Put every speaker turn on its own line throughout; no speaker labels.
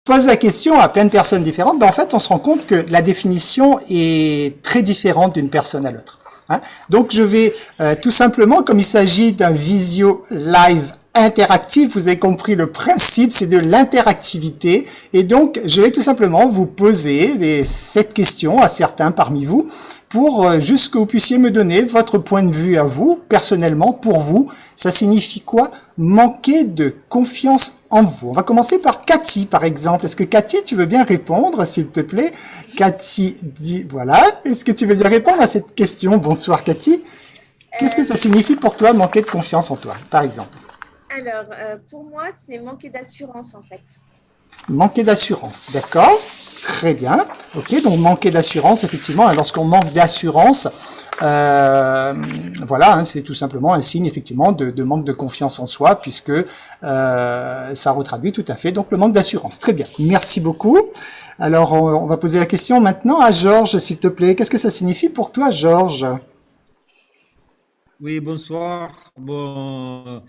pose la question à plein de personnes différentes, ben en fait, on se rend compte que la définition est très différente d'une personne à l'autre. Hein. Donc, je vais tout simplement, comme il s'agit d'un visio live interactif, vous avez compris le principe, c'est de l'interactivité. Et donc, je vais tout simplement vous poser cette question à certains parmi vous pour juste que vous puissiez me donner votre point de vue à vous, personnellement, pour vous. Ça signifie quoi? Manquer de confiance en vous. On va commencer par Cathy, par exemple. Est-ce que Cathy, tu veux bien répondre, s'il te plaît? Cathy dit, voilà. Est-ce que tu veux bien répondre à cette question? Bonsoir, Cathy. Qu'est-ce que ça signifie pour toi, manquer de confiance en toi, par exemple?
Alors, pour moi, c'est manquer d'assurance, en fait.
Manquer d'assurance, d'accord? Très bien. Ok, donc manquer d'assurance, effectivement, lorsqu'on manque d'assurance, voilà, hein, c'est tout simplement un signe, effectivement, de manque de confiance en soi, puisque ça retraduit tout à fait donc le manque d'assurance. Très bien, merci beaucoup. Alors, on va poser la question maintenant à Georges, s'il te plaît. Qu'est-ce que ça signifie pour toi, Georges?
Oui, bonsoir. Bon,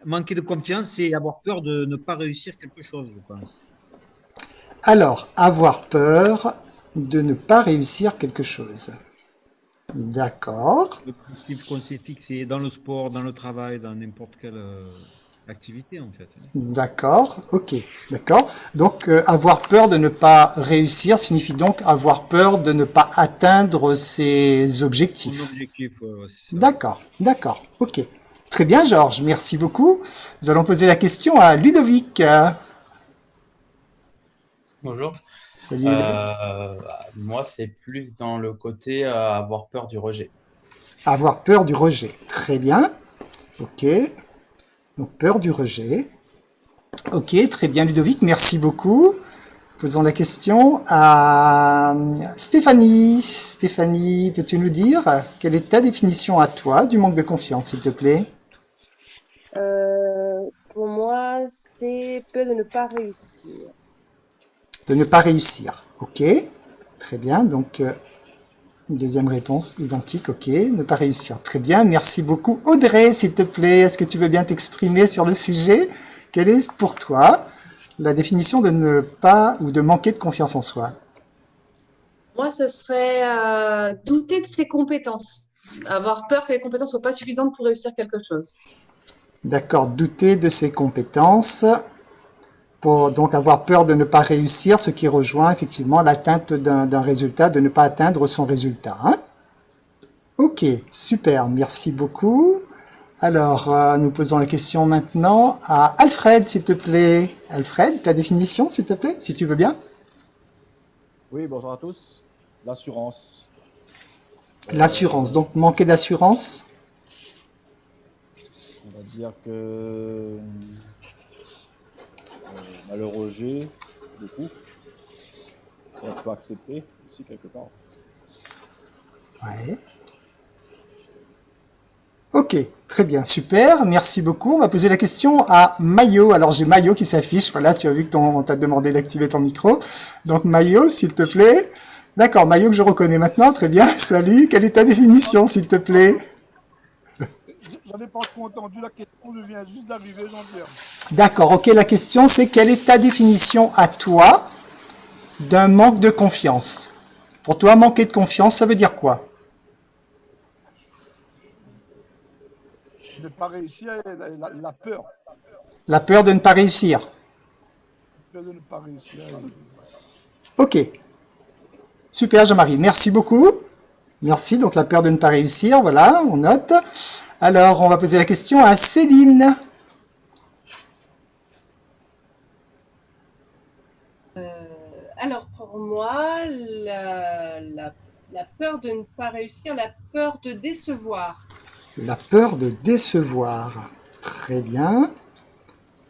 manquer de confiance, c'est avoir peur de ne pas réussir quelque chose, je pense.
Alors, avoir peur de ne pas réussir quelque chose. D'accord.
Le principe qu'on s'est fixé dans le sport, dans le travail, dans n'importe quelle activité, en fait.
D'accord, ok, d'accord. Donc, avoir peur de ne pas réussir signifie donc avoir peur de ne pas atteindre ses
Mon
objectifs.
objectif, c'est ça.
D'accord, d'accord, ok. Très bien, Georges, merci beaucoup. Nous allons poser la question à Ludovic.
Bonjour.
Salut Ludovic.
Moi, c'est plus dans le côté avoir peur du rejet.
Avoir peur du rejet. Très bien, ok. Donc, peur du rejet. Ok, très bien, Ludovic, merci beaucoup. Posons la question à Stéphanie. Stéphanie, peux-tu nous dire quelle est ta définition à toi du manque de confiance, s'il te plaît?
Pour moi, c'est peur de ne pas réussir.
De ne pas réussir. Ok, très bien. Donc, une deuxième réponse identique. Ok, ne pas réussir. Très bien, merci beaucoup. Audrey, s'il te plaît, est-ce que tu veux bien t'exprimer sur le sujet? Quelle est pour toi la définition de ne pas ou de manquer de confiance en soi?
Moi, ce serait douter de ses compétences. Avoir peur que les compétences ne soient pas suffisantes pour réussir quelque chose.
D'accord, douter de ses compétences, pour donc avoir peur de ne pas réussir, ce qui rejoint effectivement l'atteinte d'un résultat, de ne pas atteindre son résultat. Hein? Ok, super, merci beaucoup. Alors, nous posons la question maintenant à Alfred, s'il te plaît. Alfred, ta définition, s'il te plaît, si tu veux bien.
Oui, bonjour à tous. L'assurance.
L'assurance, donc manquer d'assurance.
On va dire que on a le rejet, beaucoup. On peut accepter aussi quelque part.
Ouais. Ok, très bien, super, merci beaucoup. On va poser la question à Mayo. Alors j'ai Mayo qui s'affiche, voilà, tu as vu que on t'a demandé d'activer ton micro. Donc Mayo, s'il te plaît. D'accord, Mayo que je reconnais maintenant, très bien, salut. Quelle est ta définition, s'il te plaît?
J'avais pas trop entendu la question, je viens juste d'arriver, Jean-Pierre.
D'accord, ok, la question c'est quelle est ta définition à toi d'un manque de confiance? Pour toi, manquer de confiance, ça veut dire quoi?
De ne pas réussir, la peur.
La peur de ne pas réussir.
La peur de ne pas réussir.
Ok. Super, Jean-Marie. Merci beaucoup. Merci. Donc, la peur de ne pas réussir. Voilà, on note. Alors, on va poser la question à Céline.
Alors, pour moi, la peur de ne pas réussir, la peur de décevoir.
La peur de décevoir. Très bien.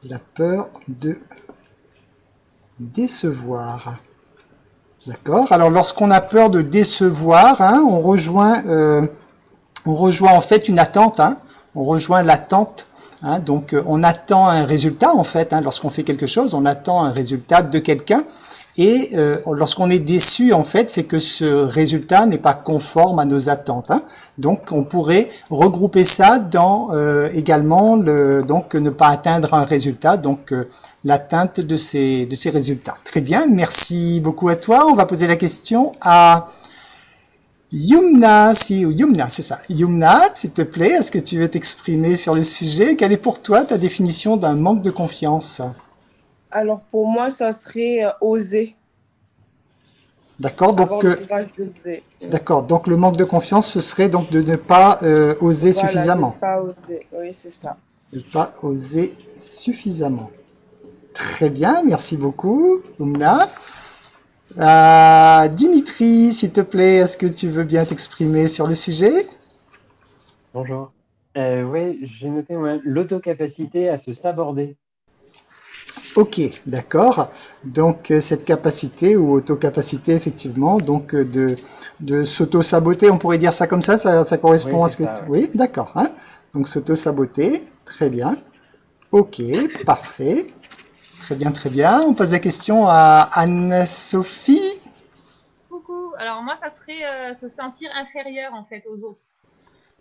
La peur de décevoir. D'accord. Alors, lorsqu'on a peur de décevoir, hein, on rejoint en fait une attente. Hein, on rejoint l'attente. Hein, donc, on attend un résultat en fait. Hein, lorsqu'on fait quelque chose, on attend un résultat de quelqu'un. Et lorsqu'on est déçu, en fait, c'est que ce résultat n'est pas conforme à nos attentes. Hein. Donc, on pourrait regrouper ça dans également donc ne pas atteindre un résultat, donc l'atteinte de ces résultats. Très bien, merci beaucoup à toi. On va poser la question à Yumna, Yumna, c'est ça. Yumna, s'il te plaît, est-ce que tu veux t'exprimer sur le sujet? Quelle est pour toi ta définition d'un manque de confiance?
Alors pour moi, ça serait oser.
D'accord, donc
Avoir le courage de oser.
d'accord, donc le manque de confiance, ce serait donc de ne pas oser
Voilà,
suffisamment.
ne pas oser. Oui, c'est ça.
Ne pas oser suffisamment. Très bien, merci beaucoup, Yumna. Dimitri, s'il te plaît, est-ce que tu veux bien t'exprimer sur le sujet?
Bonjour. Oui, j'ai noté l'autocapacité à se saborder.
Ok, d'accord. Donc cette capacité ou autocapacité, effectivement, donc de s'auto-saboter, on pourrait dire ça comme ça correspond
Oui,
à ce que
c'est ça,
tu... Oui, d'accord. Hein? Donc s'auto-saboter, très bien. Ok, parfait. Très bien, très bien. On pose la question à Anne-Sophie.
Coucou. Alors moi, ça serait se sentir inférieur en fait aux autres.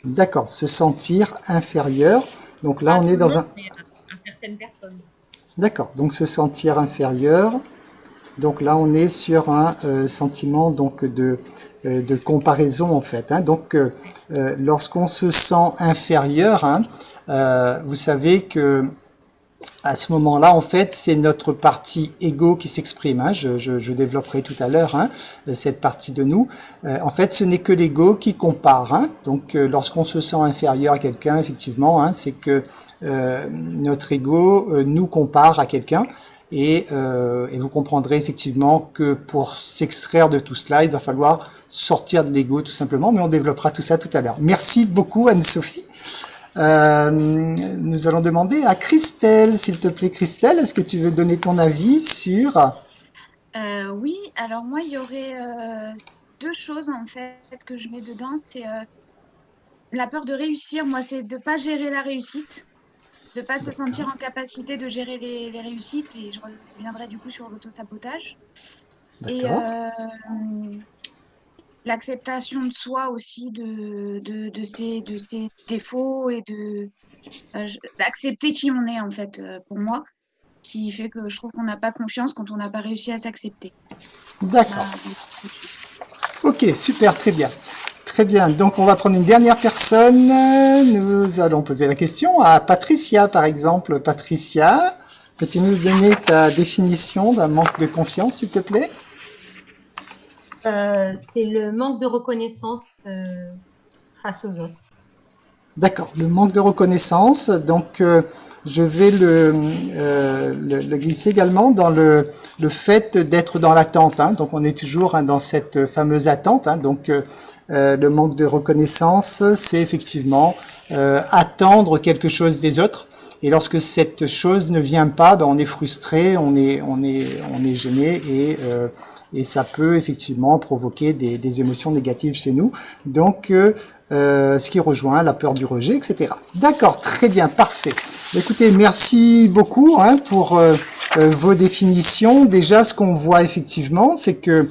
D'accord, se sentir inférieur. Donc là,
Pas
on
tout
est
le
dans
monde,
un...
mais à certaines personnes.
D'accord, donc se sentir inférieur. Donc là, on est sur un sentiment donc de comparaison en fait. Hein. Donc, lorsqu'on se sent inférieur, hein, vous savez que à ce moment-là, en fait, c'est notre partie ego qui s'exprime. Hein. Je développerai tout à l'heure hein, cette partie de nous. En fait, ce n'est que l'ego qui compare. Hein. Donc, lorsqu'on se sent inférieur à quelqu'un, effectivement, hein, c'est que notre ego nous compare à quelqu'un. Et vous comprendrez effectivement que pour s'extraire de tout cela, il va falloir sortir de l'ego tout simplement. Mais on développera tout ça tout à l'heure. Merci beaucoup, Anne-Sophie. Nous allons demander à Christelle, s'il te plaît. Christelle, est-ce que tu veux donner ton avis sur...
Oui, alors moi, il y aurait deux choses en fait que je mets dedans. C'est la peur de réussir. Moi, c'est de ne pas gérer la réussite, de ne pas se sentir en capacité de gérer les réussites. Et je reviendrai du coup sur l'autosabotage. Et l'acceptation de soi aussi, de ses défauts et d'accepter qui on est en fait pour moi, qui fait que je trouve qu'on n'a pas confiance quand on n'a pas réussi à s'accepter.
D'accord. Ok, super, très bien. Très bien, donc on va prendre une dernière personne. Nous allons poser la question à Patricia par exemple. Patricia, peux-tu nous donner ta définition d'un manque de confiance s'il te plaît?
C'est le manque de reconnaissance face aux autres.
D'accord, le manque de reconnaissance. Donc, je vais le glisser également dans le fait d'être dans l'attente. Hein. Donc, on est toujours hein, dans cette fameuse attente. Hein. Donc, le manque de reconnaissance, c'est effectivement attendre quelque chose des autres. Et lorsque cette chose ne vient pas, ben, on est frustré, on est gêné et ça peut effectivement provoquer des émotions négatives chez nous. Donc, ce qui rejoint la peur du rejet, etc. D'accord, très bien, parfait. Écoutez, merci beaucoup hein, pour vos définitions. Déjà, ce qu'on voit effectivement, c'est que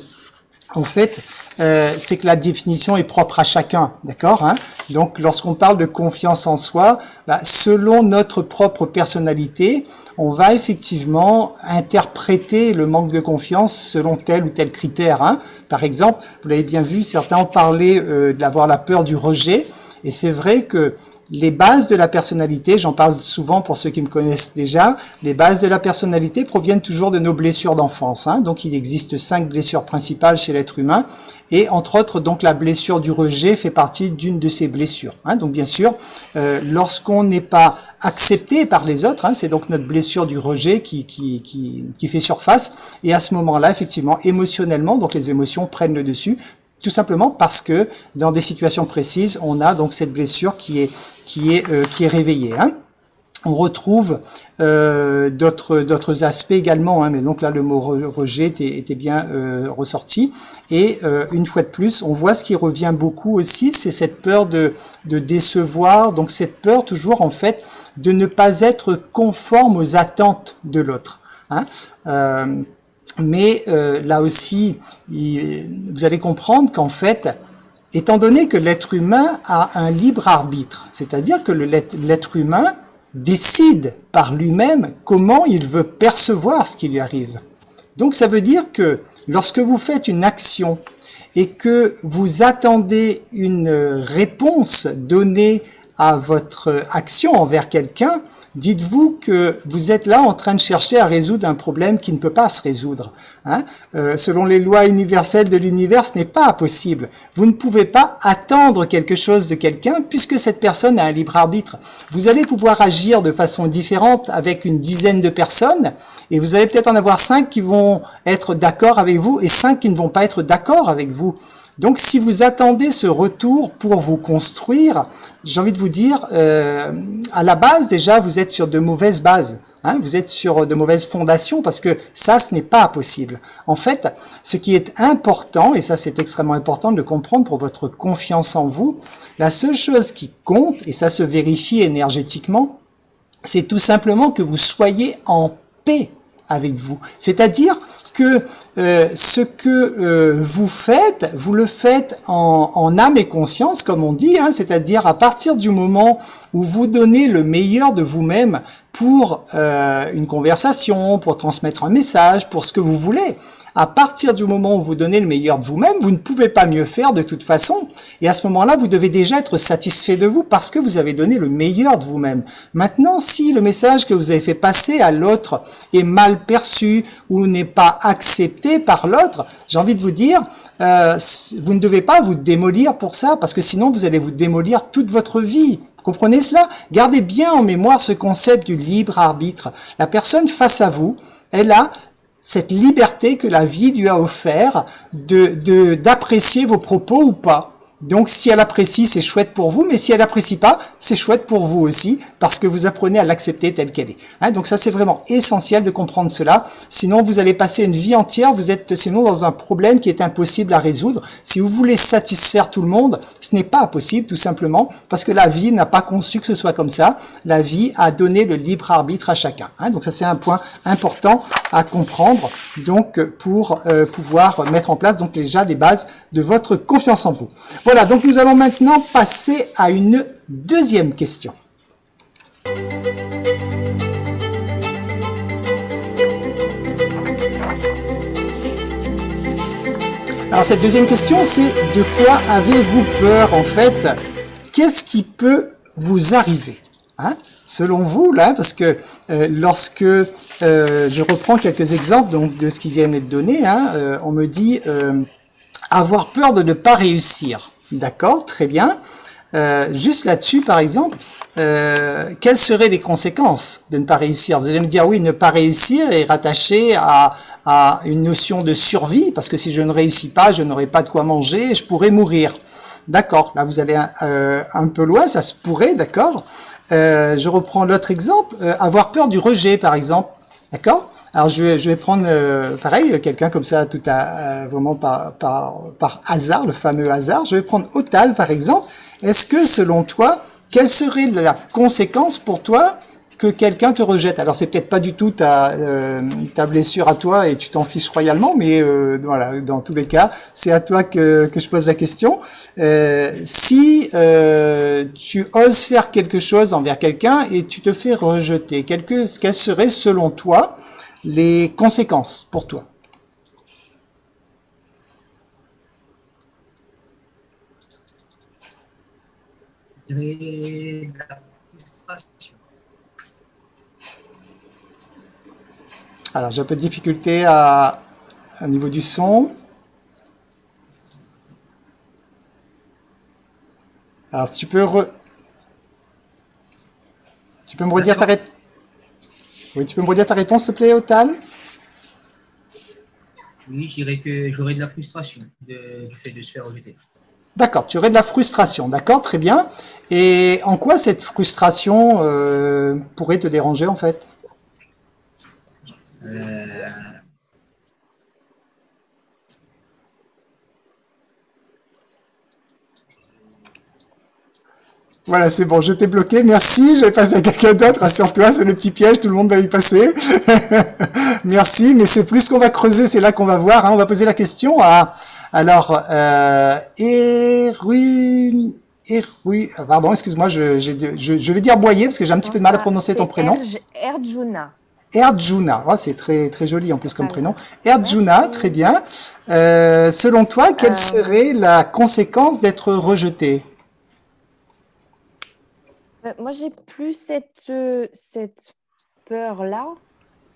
en fait, c'est que la définition est propre à chacun, d'accord hein. Donc, lorsqu'on parle de confiance en soi, bah, selon notre propre personnalité, on va effectivement interpréter le manque de confiance selon tel ou tel critère. Hein. Par exemple, vous l'avez bien vu, certains ont parlé d'avoir la peur du rejet, et c'est vrai que les bases de la personnalité, j'en parle souvent pour ceux qui me connaissent déjà, les bases de la personnalité proviennent toujours de nos blessures d'enfance. Hein. Donc il existe 5 blessures principales chez l'être humain et entre autres donc la blessure du rejet fait partie d'une de ces blessures. Hein. Donc bien sûr, lorsqu'on n'est pas accepté par les autres, hein, c'est donc notre blessure du rejet qui fait surface et à ce moment-là effectivement émotionnellement, donc les émotions prennent le dessus. Tout simplement parce que dans des situations précises, on a donc cette blessure qui est réveillée. Hein. On retrouve d'autres aspects également, hein, mais donc là le mot rejet était bien ressorti. Et une fois de plus, on voit ce qui revient beaucoup aussi, c'est cette peur de décevoir, donc cette peur toujours en fait de ne pas être conforme aux attentes de l'autre. Hein. mais là aussi, vous allez comprendre qu'en fait, étant donné que l'être humain a un libre arbitre, c'est-à-dire que l'être humain décide par lui-même comment il veut percevoir ce qui lui arrive. Donc ça veut dire que lorsque vous faites une action et que vous attendez une réponse donnée à votre action envers quelqu'un, dites-vous que vous êtes là en train de chercher à résoudre un problème qui ne peut pas se résoudre. Hein. Selon les lois universelles de l'univers, ce n'est pas possible. Vous ne pouvez pas attendre quelque chose de quelqu'un puisque cette personne a un libre arbitre. Vous allez pouvoir agir de façon différente avec une dizaine de personnes et vous allez peut-être en avoir 5 qui vont être d'accord avec vous et 5 qui ne vont pas être d'accord avec vous. Donc, si vous attendez ce retour pour vous construire, j'ai envie de vous dire, à la base, déjà, vous êtes sur de mauvaises bases. Hein, vous êtes sur de mauvaises fondations parce que ça, ce n'est pas possible. En fait, ce qui est important, et ça, c'est extrêmement important de le comprendre pour votre confiance en vous, la seule chose qui compte, et ça se vérifie énergétiquement, c'est tout simplement que vous soyez en paix avec vous. C'est-à-dire que ce que vous faites, vous le faites en âme et conscience, comme on dit, hein, c'est-à-dire à partir du moment où vous donnez le meilleur de vous-même pour une conversation, pour transmettre un message, pour ce que vous voulez. À partir du moment où vous donnez le meilleur de vous-même, vous ne pouvez pas mieux faire de toute façon. Et à ce moment-là, vous devez déjà être satisfait de vous parce que vous avez donné le meilleur de vous-même. Maintenant, si le message que vous avez fait passer à l'autre est mal perçu ou n'est pas accepté par l'autre, j'ai envie de vous dire, vous ne devez pas vous démolir pour ça parce que sinon vous allez vous démolir toute votre vie. Vous comprenez cela? Gardez bien en mémoire ce concept du libre arbitre. La personne face à vous, elle a cette liberté que la vie lui a offert d'apprécier vos propos ou pas. Donc, si elle apprécie, c'est chouette pour vous, mais si elle apprécie pas, c'est chouette pour vous aussi, parce que vous apprenez à l'accepter telle qu'elle est. Hein, donc ça, c'est vraiment essentiel de comprendre cela. Sinon, vous allez passer une vie entière, vous êtes sinon dans un problème qui est impossible à résoudre. Si vous voulez satisfaire tout le monde, ce n'est pas possible, tout simplement, parce que la vie n'a pas conçu que ce soit comme ça. La vie a donné le libre arbitre à chacun. Hein, donc ça, c'est un point important à comprendre, donc pour pouvoir mettre en place donc déjà les bases de votre confiance en vous. Voilà, donc nous allons maintenant passer à une deuxième question. Alors cette deuxième question, c'est de quoi avez-vous peur en fait? Qu'est-ce qui peut vous arriver? Hein? Selon vous, là, parce que lorsque je reprends quelques exemples donc, de ce qui vient d'être donné, hein, on me dit avoir peur de ne pas réussir. D'accord, très bien. Juste là-dessus, par exemple, quelles seraient les conséquences de ne pas réussir? Vous allez me dire, oui, ne pas réussir est rattaché à une notion de survie, parce que si je ne réussis pas, je n'aurai pas de quoi manger, et je pourrais mourir. D'accord, là vous allez un peu loin, ça se pourrait, d'accord. Je reprends l'autre exemple, avoir peur du rejet, par exemple. D'accord. Alors je vais prendre pareil quelqu'un comme ça tout à vraiment par hasard, le fameux hasard. Je vais prendre Otal par exemple. Est-ce que selon toi, quelle serait la conséquence pour toi que quelqu'un te rejette? Alors c'est peut-être pas du tout ta blessure à toi et tu t'en fiches royalement, mais voilà, dans tous les cas, c'est à toi que je pose la question. Si tu oses faire quelque chose envers quelqu'un et tu te fais rejeter, quelles seraient selon toi les conséquences pour toi?
Je dirais la frustration.
Alors j'ai un peu de difficulté au niveau du son. Alors tu peux me redire ta réponse. Oui, tu peux me redire ta réponse, s'il te plaît, Otal?
Oui, je dirais que j'aurais de la frustration du fait de se faire rejeter.
D'accord, tu aurais de la frustration, d'accord, très bien. Et en quoi cette frustration pourrait te déranger en fait? Voilà, c'est bon, je t'ai bloqué, merci, je vais passer à quelqu'un d'autre, rassure-toi, c'est le petit piège, tout le monde va y passer. Merci, mais c'est plus qu'on va creuser, c'est là qu'on va voir, hein. On va poser la question à, alors, pardon, excuse-moi, je vais dire Boyer, parce que j'ai un petit peu de mal à prononcer ton prénom.
Erdjuna.
Erdjuna, oh, c'est très, très joli en plus comme prénom. Erdjuna, très bien. Selon toi, quelle serait la conséquence d'être rejeté?
Moi, j'ai plus cette peur-là.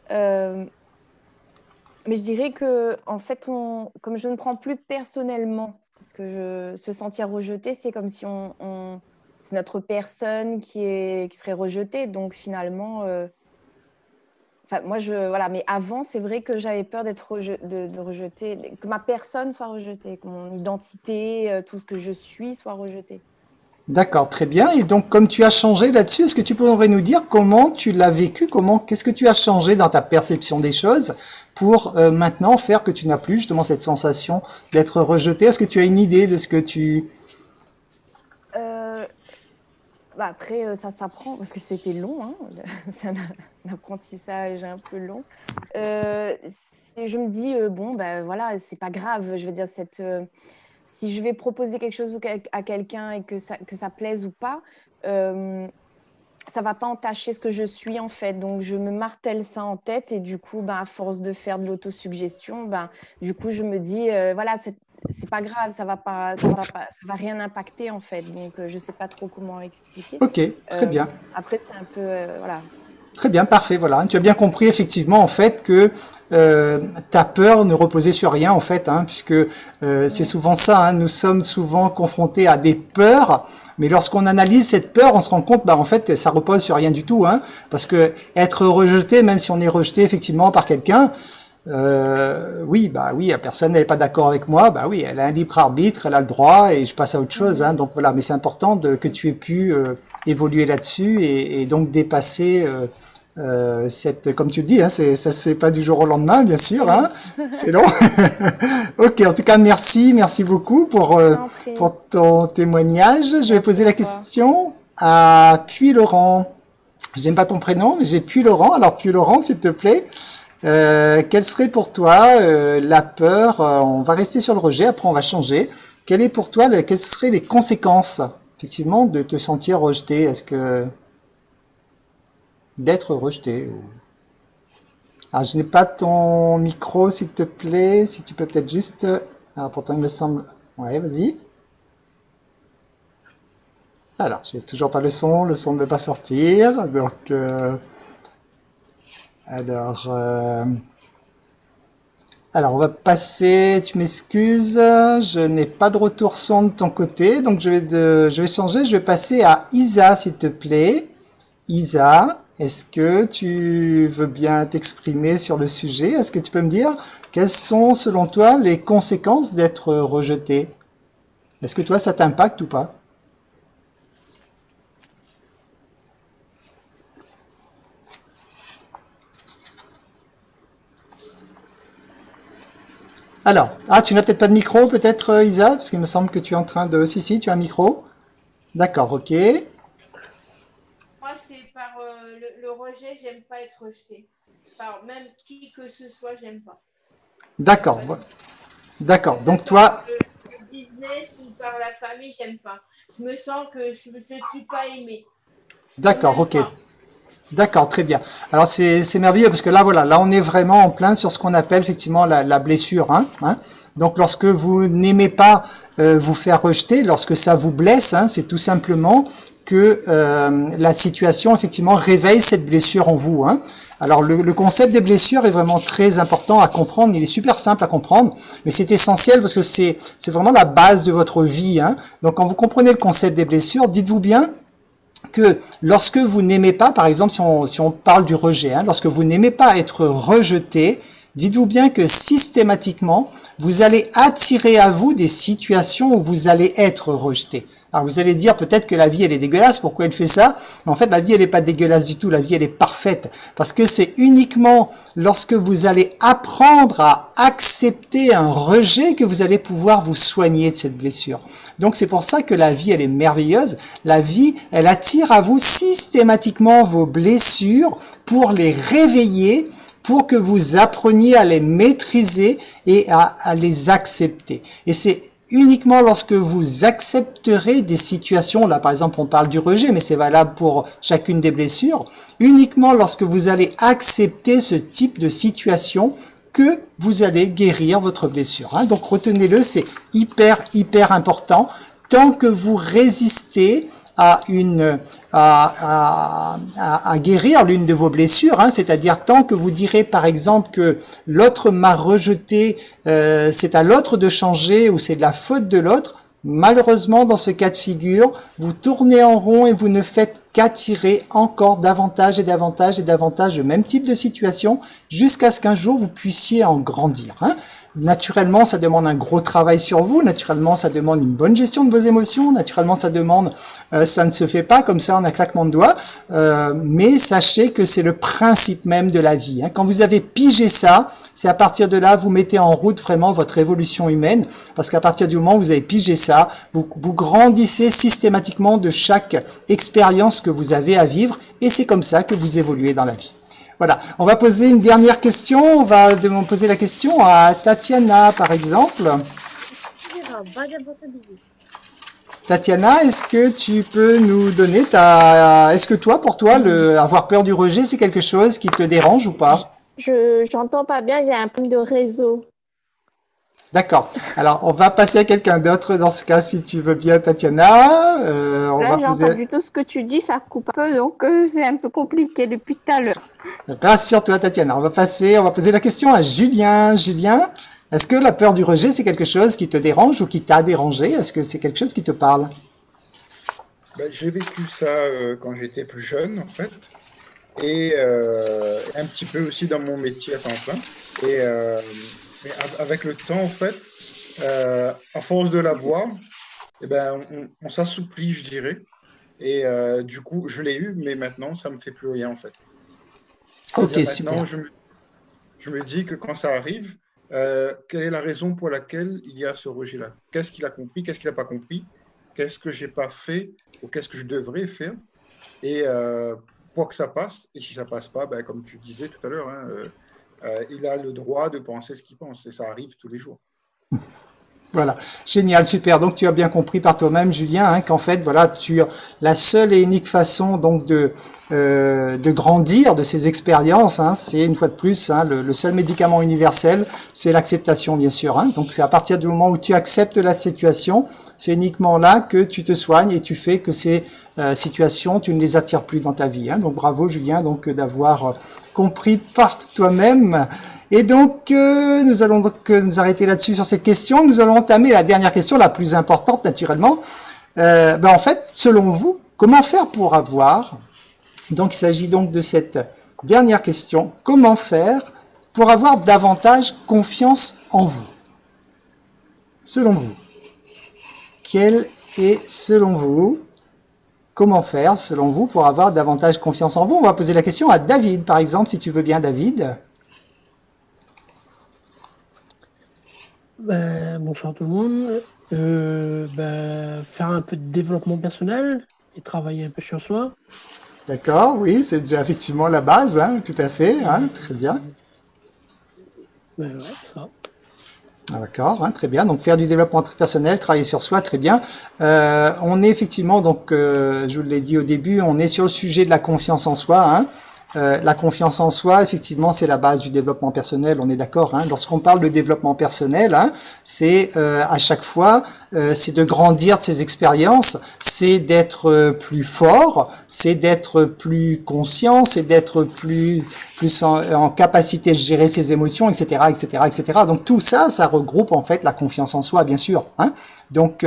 Mais je dirais que, en fait, comme je ne prends plus personnellement, parce que se sentir rejeté, c'est comme si c'est notre personne qui serait rejetée. Donc, finalement, moi, voilà. Mais avant, c'est vrai que j'avais peur d'être de rejetée, que ma personne soit rejetée, que mon identité, tout ce que je suis soit rejeté.
D'accord, très bien. Et donc, comme tu as changé là-dessus, est-ce que tu pourrais nous dire comment tu l'as vécu, qu'est-ce que tu as changé dans ta perception des choses pour maintenant faire que tu n'as plus justement cette sensation d'être rejeté? Est-ce que tu as une idée de ce que tu...
Après, ça s'apprend parce que c'était long, hein. C'est un apprentissage un peu long. Je me dis, bon, voilà, c'est pas grave. Je veux dire, si je vais proposer quelque chose à quelqu'un et que ça plaise ou pas, ça va pas entacher ce que je suis en fait. Donc je me martèle ça en tête et du coup, à force de faire de l'autosuggestion, du coup je me dis, voilà, c'est pas grave, ça va rien impacter en fait. Donc je sais pas trop comment expliquer.
Ok, très bien.
Après c'est un peu, voilà.
Très bien, parfait, voilà. Tu as bien compris effectivement en fait que ta peur ne reposait sur rien en fait, hein, puisque c'est souvent ça, hein, nous sommes souvent confrontés à des peurs, mais lorsqu'on analyse cette peur, on se rend compte, en fait, ça repose sur rien du tout, hein, parce que être rejeté, même si on est rejeté effectivement par quelqu'un, oui, la personne n'est pas d'accord avec moi, oui, elle a un libre arbitre, elle a le droit et je passe à autre chose, hein, donc voilà, mais c'est important que tu aies pu évoluer là-dessus et donc dépasser comme tu le dis, hein, ça se fait pas du jour au lendemain, bien sûr, hein, c'est long. Ok, en tout cas, merci beaucoup pour ton témoignage. Je vais poser la question à Puy-Laurent. J'aime pas ton prénom, mais j'ai Puy-Laurent. Alors Puy-Laurent, s'il te plaît. Quelle serait pour toi la peur, on va rester sur le rejet, après on va changer. Quelles seraient les conséquences, effectivement, de te sentir rejeté? Est-ce que d'être rejeté Alors, je n'ai pas ton micro, s'il te plaît, si tu peux peut-être juste... Alors, pourtant, il me semble... Ouais, vas-y. Alors, j'ai toujours pas le son ne veut pas sortir, donc... Alors, on va passer, tu m'excuses, je n'ai pas de retour son de ton côté, donc je vais changer, je vais passer à Isa, s'il te plaît. Isa, est-ce que tu veux bien t'exprimer sur le sujet? Est-ce que tu peux me dire quelles sont, selon toi, les conséquences d'être rejeté? Est-ce que toi, ça t'impacte ou pas? Alors, tu n'as peut-être pas de micro, peut-être, Isa, parce qu'il me semble que tu es en train de... Si, tu as un micro. D'accord, ok.
Moi, c'est par le rejet, j'aime pas être rejeté. Par même qui que ce soit, j'aime pas.
D'accord, d'accord. Donc toi...
Le business ou par la famille, j'aime pas. Je me sens que je ne suis pas aimée.
D'accord, ok. D'accord, très bien. Alors c'est merveilleux parce que là voilà, là on est vraiment en plein sur ce qu'on appelle effectivement la blessure, hein. Donc lorsque vous n'aimez pas vous faire rejeter, lorsque ça vous blesse, hein, c'est tout simplement que la situation effectivement réveille cette blessure en vous, hein. Alors le concept des blessures est vraiment très important à comprendre, il est super simple à comprendre, mais c'est essentiel parce que c'est vraiment la base de votre vie, hein. Donc quand vous comprenez le concept des blessures, dites-vous bien que lorsque vous n'aimez pas, par exemple, si on parle du rejet, hein, lorsque vous n'aimez pas être rejeté, dites-vous bien que systématiquement, vous allez attirer à vous des situations où vous allez être rejeté. Alors vous allez dire peut-être que la vie elle est dégueulasse, pourquoi elle fait ça? Mais en fait la vie elle n'est pas dégueulasse du tout, la vie elle est parfaite. Parce que c'est uniquement lorsque vous allez apprendre à accepter un rejet que vous allez pouvoir vous soigner de cette blessure. Donc c'est pour ça que la vie elle est merveilleuse. La vie elle attire à vous systématiquement vos blessures pour les réveiller, pour que vous appreniez à les maîtriser et à les accepter. Et c'est uniquement lorsque vous accepterez des situations, là par exemple on parle du rejet, mais c'est valable pour chacune des blessures, uniquement lorsque vous allez accepter ce type de situation que vous allez guérir votre blessure. Hein. Donc retenez-le, c'est hyper important. Tant que vous résistez à guérir l'une de vos blessures, hein, c'est-à-dire tant que vous direz par exemple que l'autre m'a rejeté, c'est à l'autre de changer ou c'est de la faute de l'autre, malheureusement dans ce cas de figure, vous tournez en rond et vous ne faites qu'attirer encore davantage et davantage et davantage le même type de situation jusqu'à ce qu'un jour vous puissiez en grandir. Hein. Naturellement, ça demande un gros travail sur vous. Naturellement, ça demande une bonne gestion de vos émotions. Naturellement, ça demande, ça ne se fait pas comme ça en un claquement de doigts. Mais sachez que c'est le principe même de la vie. Hein. Quand vous avez pigé ça, c'est à partir de là, vous mettez en route vraiment votre évolution humaine. Parce qu'à partir du moment où vous avez pigé ça, vous grandissez systématiquement de chaque expérience que vous avez à vivre. Et c'est comme ça que vous évoluez dans la vie. Voilà, on va poser une dernière question. On va poser la question à Tatiana, par exemple. Tatiana, est-ce que tu peux nous donner Est-ce que toi, pour toi, avoir peur du rejet, c'est quelque chose qui te dérange ou pas?
J'entends pas bien, j'ai un problème de réseau.
D'accord. Alors, on va passer à quelqu'un d'autre dans ce cas, si tu veux bien, Tatiana.
Là, j'entends du tout ce que tu dis, ça coupe un peu, donc c'est un peu compliqué depuis tout à l'heure.
Rassure-toi, Tatiana. On va poser la question à Julien. Julien, est-ce que la peur du rejet, c'est quelque chose qui te dérange ou qui t'a dérangé? Est-ce que c'est quelque chose qui te parle?
J'ai vécu ça quand j'étais plus jeune, en fait. Et un petit peu aussi dans mon métier à temps plein. Et avec le temps, en fait, à force de l'avoir, on s'assouplit, je dirais. Et du coup, je l'ai eu, mais maintenant, ça ne me fait plus rien, en fait.
Ok, super.
Je me dis que quand ça arrive, quelle est la raison pour laquelle il y a ce rejet-là? Qu'est-ce qu'il a compris? Qu'est-ce qu'il n'a pas compris? Qu'est-ce que je n'ai pas fait? Ou qu'est-ce que je devrais faire? Et pour que ça passe, et si ça ne passe pas, comme tu disais tout à l'heure, il a le droit de penser ce qu'il pense, et ça arrive tous les jours.
Voilà, génial, super. Donc tu as bien compris par toi-même, Julien, hein, qu'en fait, voilà, la seule et unique façon donc de grandir de ces expériences, hein, c'est une fois de plus, hein, le seul médicament universel, c'est l'acceptation, bien sûr. Hein. Donc c'est à partir du moment où tu acceptes la situation, c'est uniquement là que tu te soignes et tu fais que ces situations, tu ne les attires plus dans ta vie. Hein. Donc bravo, Julien, donc d'avoir compris par toi-même. Et donc, nous allons donc nous arrêter là-dessus sur cette question. Nous allons entamer la dernière question, la plus importante naturellement. En fait, selon vous, comment faire pour avoir... Donc, il s'agit donc de cette dernière question. Comment faire pour avoir davantage confiance en vous? Selon vous. Quel est, selon vous, comment faire, selon vous, pour avoir davantage confiance en vous? On va poser la question à David, par exemple, si tu veux bien, David.
Bonsoir tout le monde. Faire un peu de développement personnel et travailler un peu sur soi.
D'accord, oui, c'est déjà effectivement la base, hein, tout à fait, hein, très bien.
Ouais, ça.
D'accord, hein, très bien. Donc faire du développement personnel, travailler sur soi, très bien. On est effectivement, donc je vous l'ai dit au début, on est sur le sujet de la confiance en soi. Hein. La confiance en soi, effectivement, c'est la base du développement personnel, on est d'accord. Hein. Lorsqu'on parle de développement personnel, hein, c'est à chaque fois, c'est de grandir de ses expériences, c'est d'être plus fort, c'est d'être plus conscient, c'est d'être plus en capacité de gérer ses émotions, etc., etc., etc. Donc tout ça, ça regroupe en fait la confiance en soi, bien sûr. Hein. Donc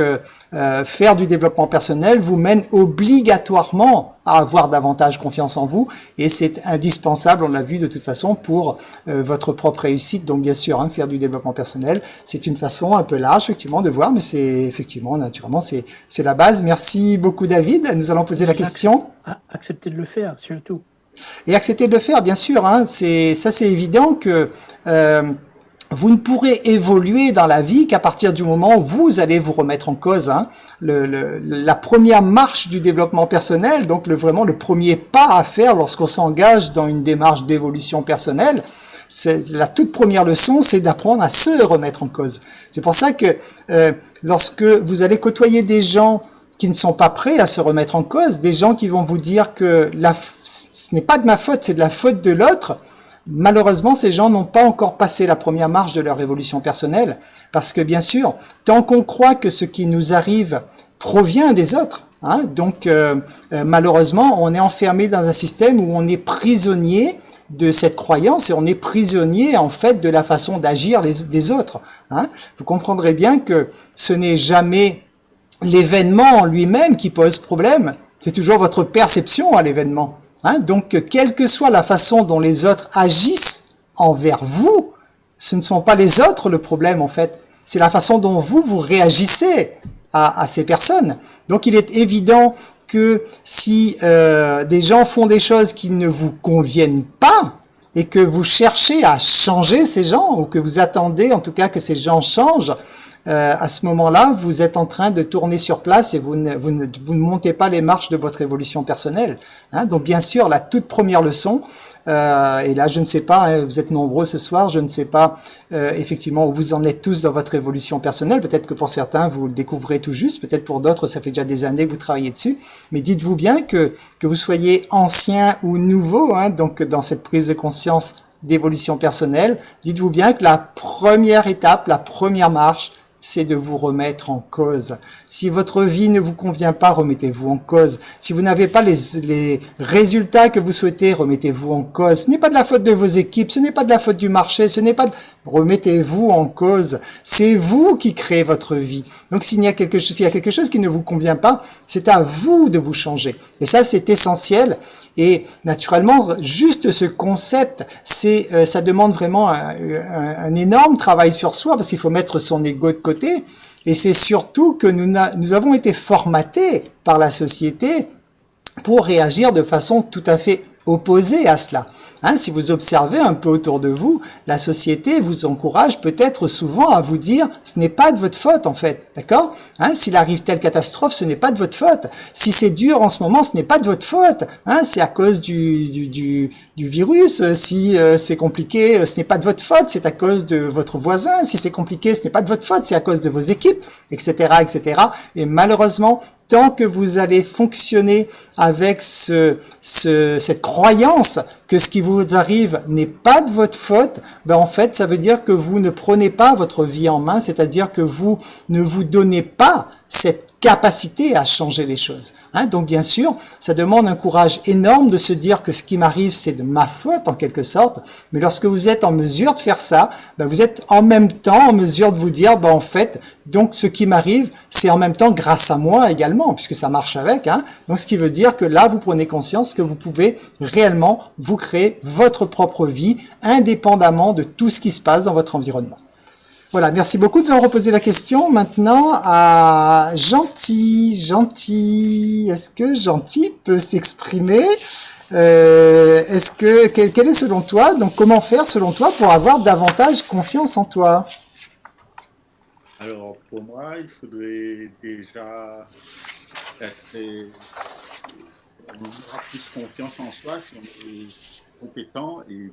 faire du développement personnel vous mène obligatoirement à avoir davantage confiance en vous, et c'est indispensable, on l'a vu de toute façon, pour votre propre réussite. Donc bien sûr, faire du développement personnel, c'est une façon un peu large effectivement de voir, mais c'est effectivement, naturellement, c'est la base. Merci beaucoup David, nous allons poser la question.
Accepter de le faire, surtout.
Et accepter de le faire, bien sûr, c'est évident que vous ne pourrez évoluer dans la vie qu'à partir du moment où vous allez vous remettre en cause. La première marche du développement personnel, donc vraiment le premier pas à faire lorsqu'on s'engage dans une démarche d'évolution personnelle, la toute première leçon, c'est d'apprendre à se remettre en cause. C'est pour ça que lorsque vous allez côtoyer des gens qui ne sont pas prêts à se remettre en cause, des gens qui vont vous dire que ce n'est pas de ma faute, c'est de la faute de l'autre, malheureusement, ces gens n'ont pas encore passé la première marche de leur évolution personnelle, parce que bien sûr, tant qu'on croit que ce qui nous arrive provient des autres, donc malheureusement, on est enfermé dans un système où on est prisonnier de cette croyance et on est prisonnier en fait de la façon d'agir des autres. Vous comprendrez bien que ce n'est jamais l'événement en lui-même qui pose problème, c'est toujours votre perception à l'événement. Donc, quelle que soit la façon dont les autres agissent envers vous, ce ne sont pas les autres le problème en fait, c'est la façon dont vous réagissez à ces personnes. Donc, il est évident que si des gens font des choses qui ne vous conviennent pas, et que vous cherchez à changer ces gens, ou que vous attendez en tout cas que ces gens changent, à ce moment-là, vous êtes en train de tourner sur place et vous ne montez pas les marches de votre évolution personnelle. Donc bien sûr, la toute première leçon, et là je ne sais pas, vous êtes nombreux ce soir, je ne sais pas effectivement où vous en êtes tous dans votre évolution personnelle, peut-être que pour certains vous le découvrez tout juste, peut-être pour d'autres ça fait déjà des années que vous travaillez dessus, mais dites-vous bien que vous soyez ancien ou nouveau, donc dans cette prise de conscience d'évolution personnelle, dites-vous bien que la première étape, la première marche, c'est de vous remettre en cause. Si votre vie ne vous convient pas, remettez-vous en cause. Si vous n'avez pas les résultats que vous souhaitez, remettez-vous en cause. Ce n'est pas de la faute de vos équipes, ce n'est pas de la faute du marché, ce n'est pas de... Remettez-vous en cause. C'est vous qui créez votre vie. Donc s'il y a quelque chose qui ne vous convient pas, c'est à vous de vous changer. Et ça, c'est essentiel. Et naturellement, juste ce concept, ça demande vraiment un énorme travail sur soi, parce qu'il faut mettre son ego de côté. Et c'est surtout que nous avons été formatés par la société pour réagir de façon tout à fait opposée à cela. Si vous observez un peu autour de vous, la société vous encourage peut-être souvent à vous dire « ce n'est pas de votre faute en fait », d'accord ? S'il arrive telle catastrophe, ce n'est pas de votre faute. Si c'est dur en ce moment, ce n'est pas de votre faute. C'est à cause du virus. Si c'est compliqué, ce n'est pas de votre faute, c'est à cause de votre voisin. Si c'est compliqué, ce n'est pas de votre faute, c'est à cause de vos équipes, etc., etc. Et malheureusement, tant que vous allez fonctionner avec cette croyance que ce qui vous arrive n'est pas de votre faute, en fait, ça veut dire que vous ne prenez pas votre vie en main, c'est-à-dire que vous ne vous donnez pas cette capacité à changer les choses. Donc bien sûr, ça demande un courage énorme de se dire que ce qui m'arrive, c'est de ma faute en quelque sorte, mais lorsque vous êtes en mesure de faire ça, vous êtes en même temps en mesure de vous dire, en fait, donc ce qui m'arrive, c'est en même temps grâce à moi également, puisque ça marche avec. Donc ce qui veut dire que là, vous prenez conscience que vous pouvez réellement vous créer votre propre vie, indépendamment de tout ce qui se passe dans votre environnement. Voilà, merci beaucoup de nous avoir reposé la question. Maintenant, à Gentil. Gentil, est-ce que Gentil peut s'exprimer? Quel est selon toi, donc comment faire selon toi pour avoir davantage confiance en toi?
Alors, pour moi, il faudrait déjà avoir plus confiance en soi si on est compétent et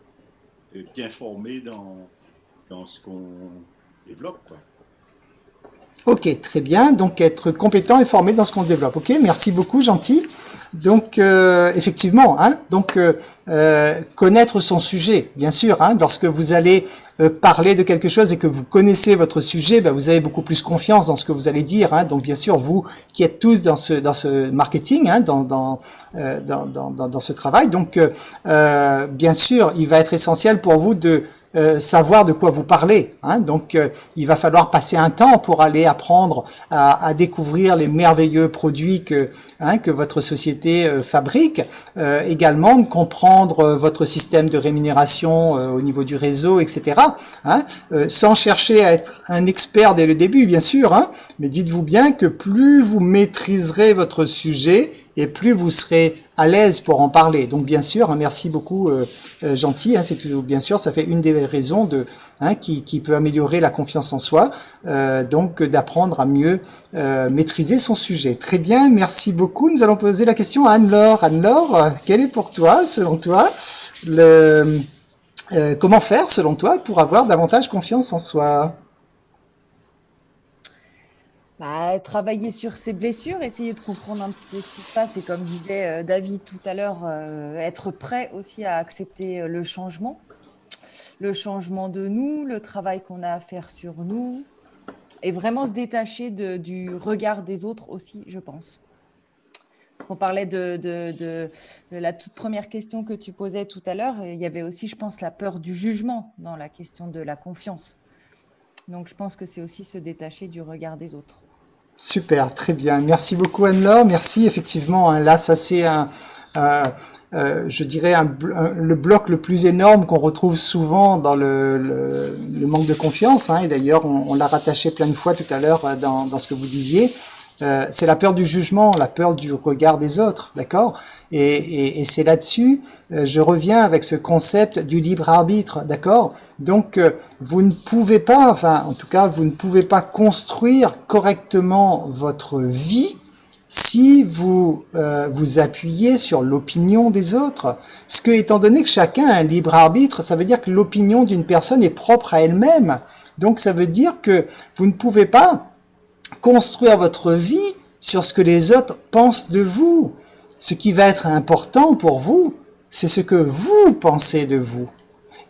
bien formé dans ce qu'on développe, quoi.
Ok, très bien. Donc, être compétent et formé dans ce qu'on développe. Ok, merci beaucoup, Gentil. Donc, effectivement, connaître son sujet, bien sûr. Lorsque vous allez parler de quelque chose et que vous connaissez votre sujet, vous avez beaucoup plus confiance dans ce que vous allez dire. Donc, bien sûr, vous qui êtes tous dans ce marketing, dans ce travail, donc, bien sûr, il va être essentiel pour vous de savoir de quoi vous parlez. Hein. Donc, il va falloir passer un temps pour aller apprendre à découvrir les merveilleux produits que votre société fabrique. Également, de comprendre votre système de rémunération au niveau du réseau, etc. Hein. Sans chercher à être un expert dès le début, bien sûr, hein, mais dites-vous bien que plus vous maîtriserez votre sujet et plus vous serez à l'aise pour en parler. Donc bien sûr, hein, merci beaucoup Gentil, hein, c'est bien sûr, ça fait une des raisons qui peut améliorer la confiance en soi, donc d'apprendre à mieux maîtriser son sujet. Très bien, merci beaucoup. Nous allons poser la question à Anne-Laure. Anne-Laure, quel est pour toi, selon toi, comment faire, selon toi, pour avoir davantage confiance en soi?
Travailler sur ses blessures, essayer de comprendre un petit peu ce qui se passe et comme disait David tout à l'heure, être prêt aussi à accepter le changement de nous, le travail qu'on a à faire sur nous et vraiment se détacher du regard des autres aussi, je pense. On parlait de la toute première question que tu posais tout à l'heure, il y avait aussi, je pense, la peur du jugement dans la question de la confiance. Donc, je pense que c'est aussi se détacher du regard des autres.
Super, très bien. Merci beaucoup Anne-Laure. Merci, effectivement. Hein, là, ça c'est je dirais le bloc le plus énorme qu'on retrouve souvent dans le manque de confiance. Hein, et d'ailleurs, on l'a rattaché plein de fois tout à l'heure dans ce que vous disiez. C'est la peur du jugement, la peur du regard des autres, d'accord? Et c'est là-dessus, je reviens avec ce concept du libre arbitre, d'accord? Donc, vous ne pouvez pas, enfin, en tout cas, vous ne pouvez pas construire correctement votre vie si vous vous appuyez sur l'opinion des autres. Parce que, étant donné que chacun a un libre arbitre, ça veut dire que l'opinion d'une personne est propre à elle-même. Donc, ça veut dire que vous ne pouvez pas construire votre vie sur ce que les autres pensent de vous. Ce qui va être important pour vous, c'est ce que vous pensez de vous.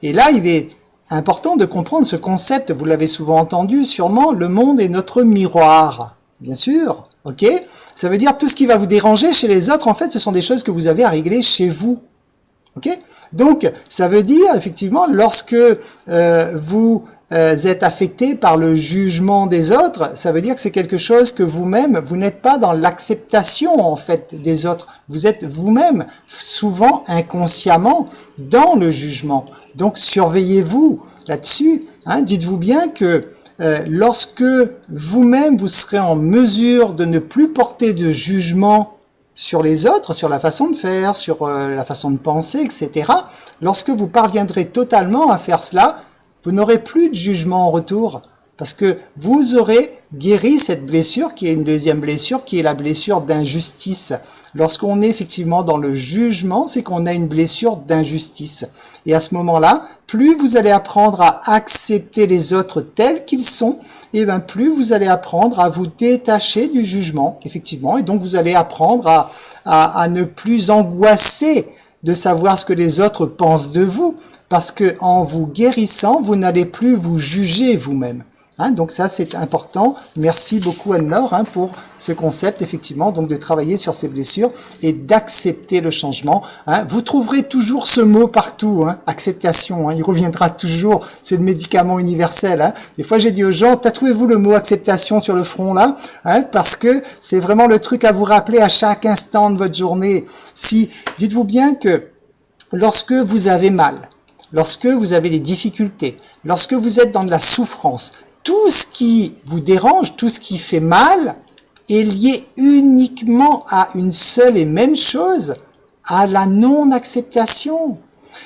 Et là, il est important de comprendre ce concept, vous l'avez souvent entendu, sûrement, le monde est notre miroir. Bien sûr, ok? Ça veut dire tout ce qui va vous déranger chez les autres, en fait, ce sont des choses que vous avez à régler chez vous. Ok? Donc, ça veut dire, effectivement, lorsque vous êtes affecté par le jugement des autres, ça veut dire que c'est quelque chose que vous-même, vous n'êtes pas dans l'acceptation, en fait, des autres. Vous êtes vous-même, souvent inconsciemment, dans le jugement. Donc, surveillez-vous là-dessus. Hein, dites-vous bien que lorsque vous-même, vous serez en mesure de ne plus porter de jugement sur les autres, sur la façon de faire, sur la façon de penser, etc. Lorsque vous parviendrez totalement à faire cela, vous n'aurez plus de jugement en retour, parce que vous aurez guéri cette blessure, qui est une deuxième blessure, qui est la blessure d'injustice. Lorsqu'on est effectivement dans le jugement, c'est qu'on a une blessure d'injustice. Et à ce moment-là, plus vous allez apprendre à accepter les autres tels qu'ils sont, et bien plus vous allez apprendre à vous détacher du jugement, effectivement, et donc vous allez apprendre à ne plus angoisser de savoir ce que les autres pensent de vous, parce que en vous guérissant, vous n'allez plus vous juger vous-même. Hein, donc ça, c'est important. Merci beaucoup Anne-Laure pour ce concept, effectivement, donc de travailler sur ces blessures et d'accepter le changement. Hein. Vous trouverez toujours ce mot partout, acceptation, il reviendra toujours, c'est le médicament universel. Hein. Des fois, j'ai dit aux gens, tatouez-vous le mot acceptation sur le front, là, parce que c'est vraiment le truc à vous rappeler à chaque instant de votre journée. Dites-vous bien que lorsque vous avez mal, lorsque vous avez des difficultés, lorsque vous êtes dans de la souffrance, tout ce qui vous dérange, tout ce qui fait mal, est lié uniquement à une seule et même chose, à la non-acceptation.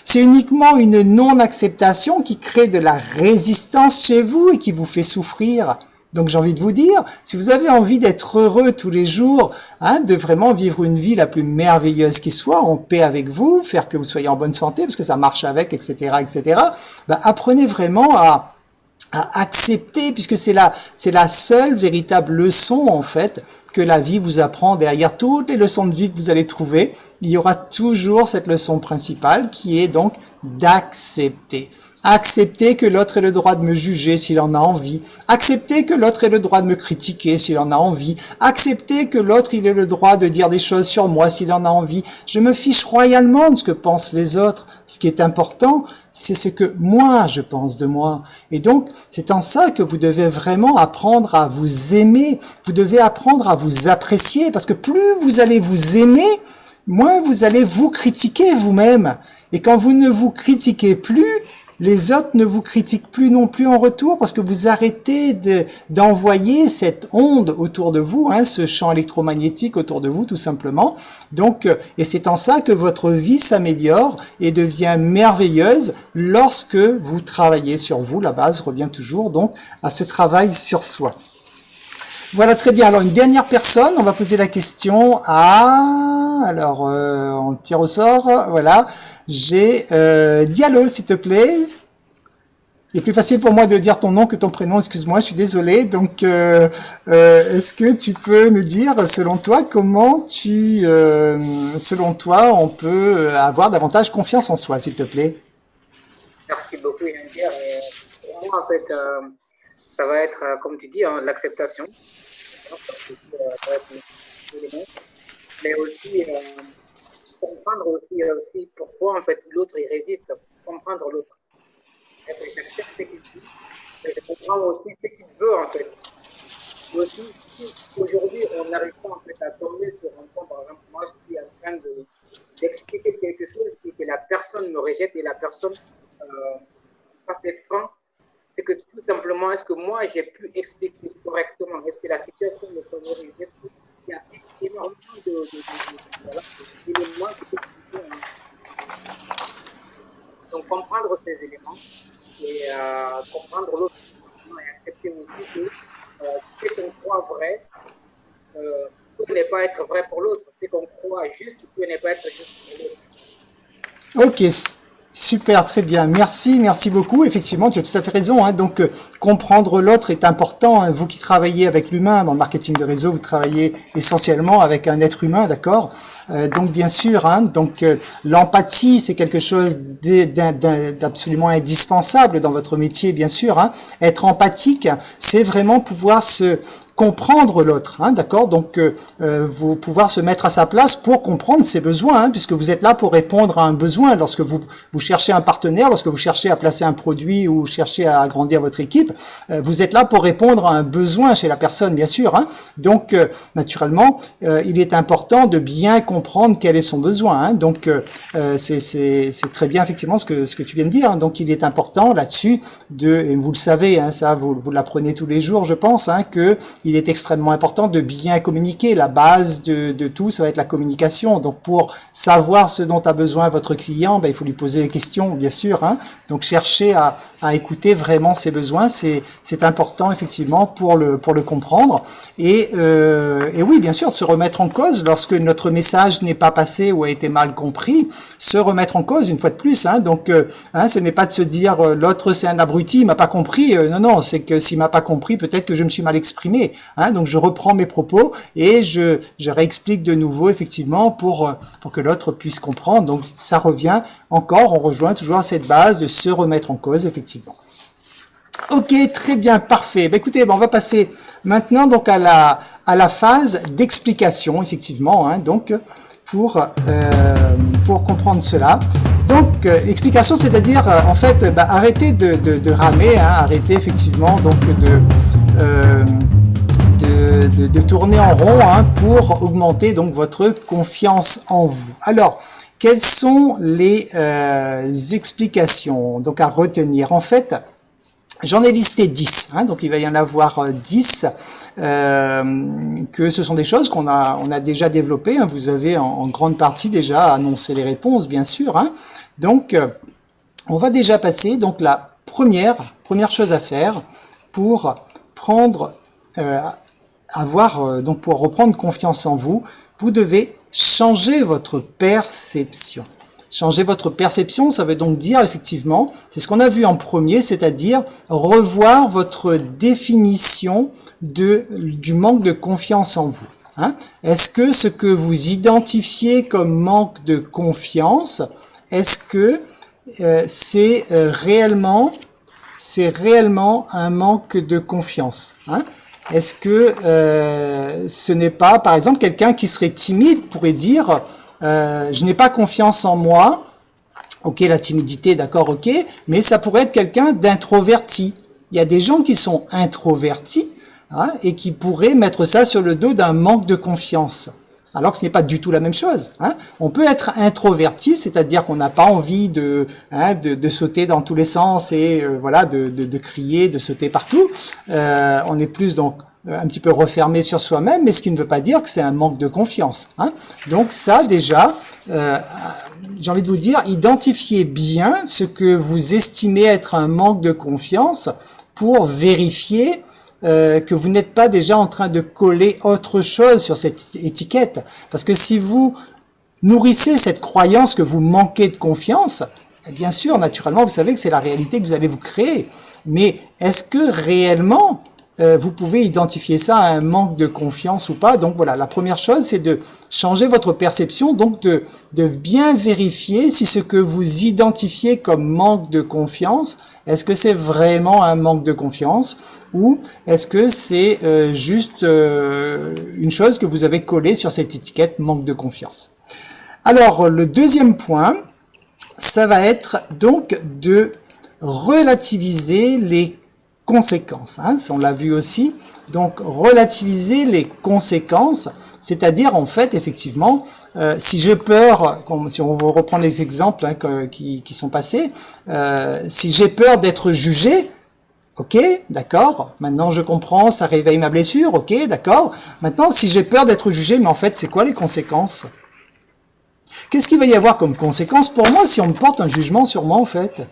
C'est uniquement une non-acceptation qui crée de la résistance chez vous et qui vous fait souffrir. Donc j'ai envie de vous dire, si vous avez envie d'être heureux tous les jours, de vraiment vivre une vie la plus merveilleuse qui soit, en paix avec vous, faire que vous soyez en bonne santé, parce que ça marche avec, etc., etc., apprenez vraiment à accepter, puisque c'est la seule véritable leçon, en fait, que la vie vous apprend. Derrière toutes les leçons de vie que vous allez trouver, il y aura toujours cette leçon principale qui est donc d'accepter. Accepter que l'autre ait le droit de me juger s'il en a envie. Accepter que l'autre ait le droit de me critiquer s'il en a envie. Accepter que l'autre il ait le droit de dire des choses sur moi s'il en a envie. Je me fiche royalement de ce que pensent les autres. Ce qui est important, c'est ce que moi je pense de moi. Et donc, c'est en ça que vous devez vraiment apprendre à vous aimer. Vous devez apprendre à vous apprécier parce que plus vous allez vous aimer, moins vous allez vous critiquer vous-même. Et quand vous ne vous critiquez plus, les autres ne vous critiquent plus non plus en retour parce que vous arrêtez d'envoyer cette onde autour de vous, hein, ce champ électromagnétique autour de vous tout simplement. Donc, et c'est en ça que votre vie s'améliore et devient merveilleuse lorsque vous travaillez sur vous. La base revient toujours donc à ce travail sur soi. Voilà, très bien. Alors, une dernière personne, on va poser la question à... Alors, on tire au sort. Voilà. J'ai Diallo, s'il te plaît. Il est plus facile pour moi de dire ton nom que ton prénom. Excuse-moi, je suis désolé. Donc, est-ce que tu peux nous dire, selon toi, comment selon toi, on peut avoir davantage confiance en soi, s'il te plaît?
Merci beaucoup, Jean-Pierre. Pour moi, en fait, ça va être, comme tu dis, hein, l'acceptation. Mais aussi comprendre aussi pourquoi en fait l'autre il résiste, comprendre l'autre. J'accepte ce qu'il dit, mais je comprends aussi ce qu'il veut en fait. Et aussi, si aujourd'hui on n'arrive pas en fait à tomber sur un point, par exemple, moi je suis en train d'expliquer quelque chose et que la personne me rejette et la personne passe des freins, c'est que tout simplement, est-ce que moi j'ai pu expliquer correctement? Est-ce que la situation me favorise? Est-ce qu'il y a énormément d'éléments qui peuvent expliquer? Donc comprendre ces éléments et comprendre l'autre et accepter aussi que ce qu'on croit vrai peut ne pas être vrai pour l'autre. Ce qu'on croit juste peut ne pas être juste pour l'autre.
Ok. Super, très bien. Merci beaucoup. Effectivement, tu as tout à fait raison, hein. Donc, comprendre l'autre est important, hein. Vous qui travaillez avec l'humain dans le marketing de réseau, vous travaillez essentiellement avec un être humain, d'accord? Donc, bien sûr, hein. Donc, l'empathie, c'est quelque chose d'absolument indispensable dans votre métier, bien sûr, hein. Être empathique, c'est vraiment pouvoir comprendre l'autre, hein, d'accord? Donc, vous pouvoir se mettre à sa place pour comprendre ses besoins, hein, puisque vous êtes là pour répondre à un besoin. Lorsque vous cherchez un partenaire, lorsque vous cherchez à placer un produit ou cherchez à agrandir votre équipe, vous êtes là pour répondre à un besoin chez la personne, bien sûr, hein. Donc, naturellement, il est important de bien comprendre quel est son besoin, hein. Donc, c'est très bien effectivement ce que tu viens de dire, hein. Donc, il est important là-dessus et vous le savez, hein, ça, vous l'apprenez tous les jours, je pense, hein, que il est extrêmement important de bien communiquer. La base de tout, ça va être la communication. Donc, pour savoir ce dont a besoin votre client, ben, il faut lui poser des questions, bien sûr, hein. Donc, chercher à écouter vraiment ses besoins, c'est important, effectivement, pour le comprendre. Et oui, bien sûr, de se remettre en cause lorsque notre message n'est pas passé ou a été mal compris, se remettre en cause une fois de plus, hein. Donc, hein, ce n'est pas de se dire l'autre c'est un abruti, il m'a pas compris. Non, c'est que s'il m'a pas compris, peut-être que je me suis mal exprimé. Hein, donc je reprends mes propos et je réexplique de nouveau effectivement pour que l'autre puisse comprendre. Donc ça revient encore, on rejoint toujours à cette base de se remettre en cause effectivement. Ok, très bien, parfait. Ben, écoutez, on va passer maintenant donc à la phase d'explication effectivement. Hein, donc pour comprendre cela. Donc, l'explication, c'est-à-dire, en fait, arrêtez de ramer, hein, arrêtez effectivement donc de tourner en rond, hein, pour augmenter donc votre confiance en vous. Alors, quelles sont les explications donc à retenir? En fait, j'en ai listé 10, hein, donc il va y en avoir 10, que ce sont des choses on a déjà développées, hein, vous avez en grande partie déjà annoncé les réponses, bien sûr, hein. Donc, on va déjà passer, donc la première chose à faire pour prendre, donc pour reprendre confiance en vous, vous devez changer votre perception. Changer votre perception, ça veut donc dire effectivement, c'est ce qu'on a vu en premier, c'est-à-dire revoir votre définition du manque de confiance en vous. Hein? Est-ce que ce que vous identifiez comme manque de confiance, est-ce que c'est réellement un manque de confiance, hein. Est-ce que ce n'est pas, par exemple, quelqu'un qui serait timide pourrait dire je n'ai pas confiance en moi. Ok, la timidité, d'accord, ok, mais ça pourrait être quelqu'un d'introverti. Il y a des gens qui sont introvertis, hein, et qui pourraient mettre ça sur le dos d'un manque de confiance. Alors que ce n'est pas du tout la même chose, hein. On peut être introverti, c'est-à-dire qu'on n'a pas envie de sauter dans tous les sens et voilà, de crier, de sauter partout. On est plus donc un petit peu refermé sur soi-même, mais ce qui ne veut pas dire que c'est un manque de confiance, hein. Donc ça déjà, j'ai envie de vous dire, identifiez bien ce que vous estimez être un manque de confiance pour vérifier que vous n'êtes pas déjà en train de coller autre chose sur cette étiquette. Parce que si vous nourrissez cette croyance que vous manquez de confiance, bien sûr, naturellement, vous savez que c'est la réalité que vous allez vous créer. Mais est-ce que réellement, vous pouvez identifier ça à un manque de confiance ou pas? Donc voilà, la première chose, c'est de changer votre perception, donc de bien vérifier si ce que vous identifiez comme manque de confiance, est-ce que c'est vraiment un manque de confiance ou est-ce que c'est juste une chose que vous avez collée sur cette étiquette manque de confiance. Alors, le deuxième point, ça va être donc de relativiser les conséquences, hein, on l'a vu aussi. Donc relativiser les conséquences, c'est-à-dire en fait effectivement, si j'ai peur, si on va reprendre les exemples, hein, qui sont passés, si j'ai peur d'être jugé, ok, d'accord, maintenant je comprends, ça réveille ma blessure, ok, d'accord. Maintenant si j'ai peur d'être jugé, mais en fait c'est quoi les conséquences? Qu'est-ce qu'il va y avoir comme conséquence pour moi si on me porte un jugement sur moi en fait?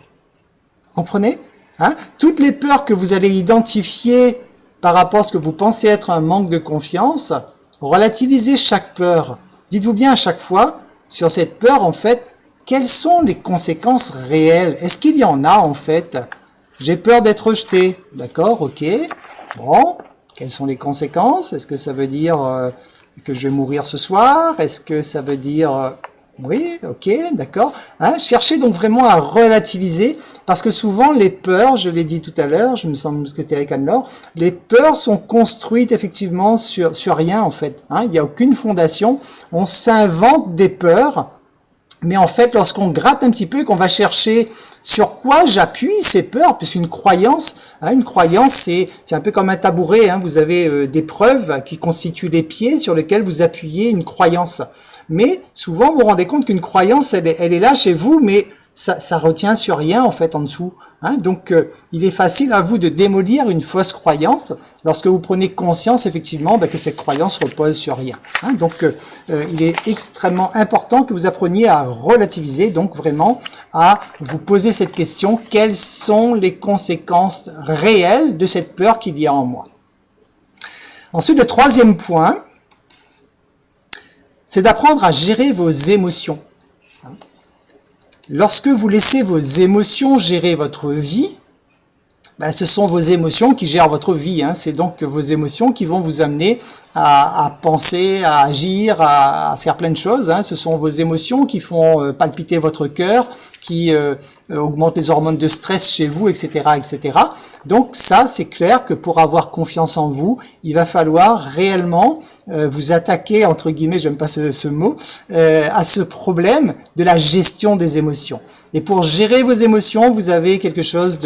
Comprenez? Hein? Toutes les peurs que vous allez identifier par rapport à ce que vous pensez être un manque de confiance, relativisez chaque peur. Dites-vous bien à chaque fois, sur cette peur, en fait, quelles sont les conséquences réelles? Est-ce qu'il y en a, en fait? J'ai peur d'être rejeté. D'accord, ok. Bon, quelles sont les conséquences? Est-ce que ça veut dire que je vais mourir ce soir? Est-ce que ça veut dire... Oui, ok, d'accord. Hein, cherchez donc vraiment à relativiser, parce que souvent les peurs, je l'ai dit tout à l'heure, je me semble que c'était avec Anne-Laure, les peurs sont construites effectivement sur rien en fait. Hein, il n'y a aucune fondation, on s'invente des peurs, mais en fait lorsqu'on gratte un petit peu et qu'on va chercher sur quoi j'appuie ces peurs, puisqu'une croyance, hein, une croyance c'est un peu comme un tabouret, hein, vous avez des preuves qui constituent les pieds sur lesquels vous appuyez une croyance. Mais souvent, vous vous rendez compte qu'une croyance, elle est là chez vous, mais ça retient sur rien en fait en dessous. Hein. Donc, il est facile à vous de démolir une fausse croyance lorsque vous prenez conscience effectivement que cette croyance repose sur rien. Hein. Donc, il est extrêmement important que vous appreniez à relativiser, donc vraiment à vous poser cette question, quelles sont les conséquences réelles de cette peur qu'il y a en moi? Ensuite, le troisième point, c'est d'apprendre à gérer vos émotions. Lorsque vous laissez vos émotions gérer votre vie, ce sont vos émotions qui gèrent votre vie. Hein. C'est donc vos émotions qui vont vous amener à penser, à agir, à faire plein de choses. Hein. Ce sont vos émotions qui font palpiter votre cœur, qui augmentent les hormones de stress chez vous, etc., etc. Donc ça, c'est clair que pour avoir confiance en vous, il va falloir réellement vous attaquer, entre guillemets, j'aime pas ce mot, à ce problème de la gestion des émotions. Et pour gérer vos émotions, vous avez quelque chose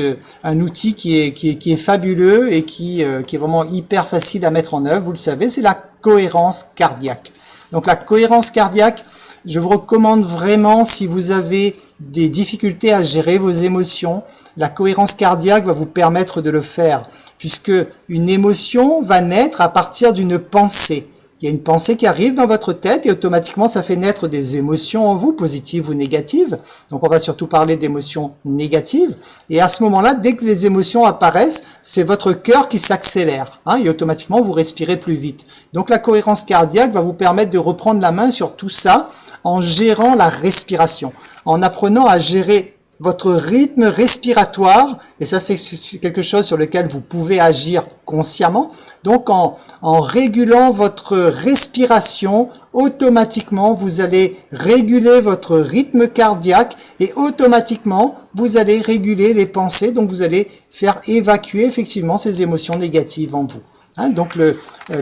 un outil qui est fabuleux et qui est vraiment hyper facile à mettre en œuvre. Vous le savez, c'est la cohérence cardiaque. Donc la cohérence cardiaque, je vous recommande vraiment, si vous avez des difficultés à gérer vos émotions, la cohérence cardiaque va vous permettre de le faire, puisque une émotion va naître à partir d'une pensée. Il y a une pensée qui arrive dans votre tête et automatiquement ça fait naître des émotions en vous, positives ou négatives. Donc on va surtout parler d'émotions négatives. Et à ce moment-là, dès que les émotions apparaissent, c'est votre cœur qui s'accélère, hein, et automatiquement vous respirez plus vite. Donc la cohérence cardiaque va vous permettre de reprendre la main sur tout ça en gérant la respiration, en apprenant à gérer votre rythme respiratoire, et ça c'est quelque chose sur lequel vous pouvez agir consciemment. Donc en régulant votre respiration, automatiquement vous allez réguler votre rythme cardiaque et automatiquement vous allez réguler les pensées, donc vous allez faire évacuer effectivement ces émotions négatives en vous. Hein, donc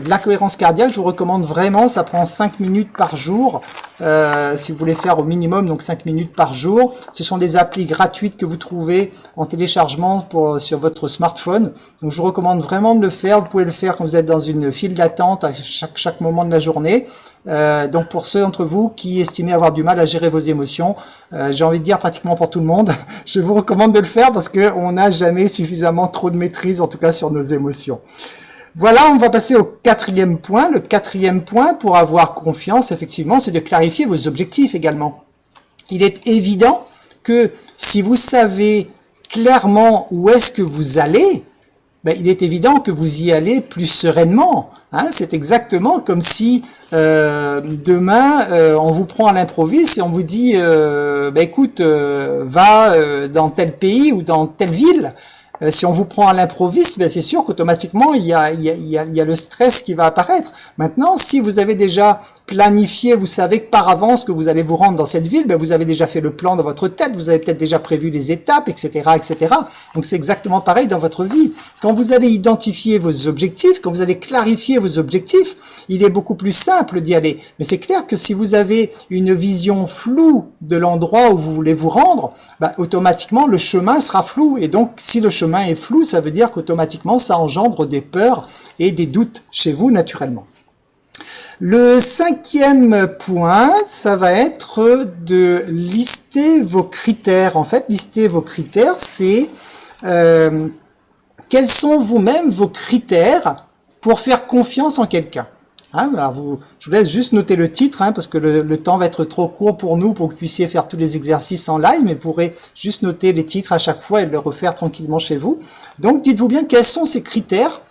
la cohérence cardiaque, je vous recommande vraiment, ça prend 5 minutes par jour, si vous voulez faire au minimum, donc 5 minutes par jour. Ce sont des applis gratuites que vous trouvez en téléchargement sur votre smartphone. Donc je vous recommande vraiment de le faire. Vous pouvez le faire quand vous êtes dans une file d'attente à chaque moment de la journée. Donc pour ceux d'entre vous qui estimez avoir du mal à gérer vos émotions, j'ai envie de dire pratiquement pour tout le monde, je vous recommande de le faire parce qu'on n'a jamais suffisamment trop de maîtrise, en tout cas sur nos émotions. Voilà, on va passer au 4e point. Le 4e point, pour avoir confiance, effectivement, c'est de clarifier vos objectifs également. Il est évident que si vous savez clairement où est-ce que vous allez, ben, il est évident que vous y allez plus sereinement. Hein, c'est exactement comme si demain, on vous prend à l'improviste et on vous dit ben, écoute, va dans tel pays ou dans telle ville. Si on vous prend à l'improviste, ben c'est sûr qu'automatiquement il y a le stress qui va apparaître. Maintenant, si vous avez déjà planifié, vous savez que par avance que vous allez vous rendre dans cette ville, ben vous avez déjà fait le plan dans votre tête, vous avez peut-être déjà prévu les étapes, etc., etc. Donc c'est exactement pareil dans votre vie. Quand vous allez identifier vos objectifs, quand vous allez clarifier vos objectifs, il est beaucoup plus simple d'y aller. Mais c'est clair que si vous avez une vision floue de l'endroit où vous voulez vous rendre, ben automatiquement le chemin sera flou. Et donc si le chemin est flou, ça veut dire qu'automatiquement ça engendre des peurs et des doutes chez vous naturellement. Le 5e point, ça va être de lister vos critères. En fait, lister vos critères, c'est quels sont vous-même vos critères pour faire confiance en quelqu'un. Hein, alors je vous laisse juste noter le titre, hein, parce que le temps va être trop court pour nous pour que vous puissiez faire tous les exercices en live, mais vous pourrez juste noter les titres à chaque fois et le refaire tranquillement chez vous. Donc dites-vous bien quels sont ces critères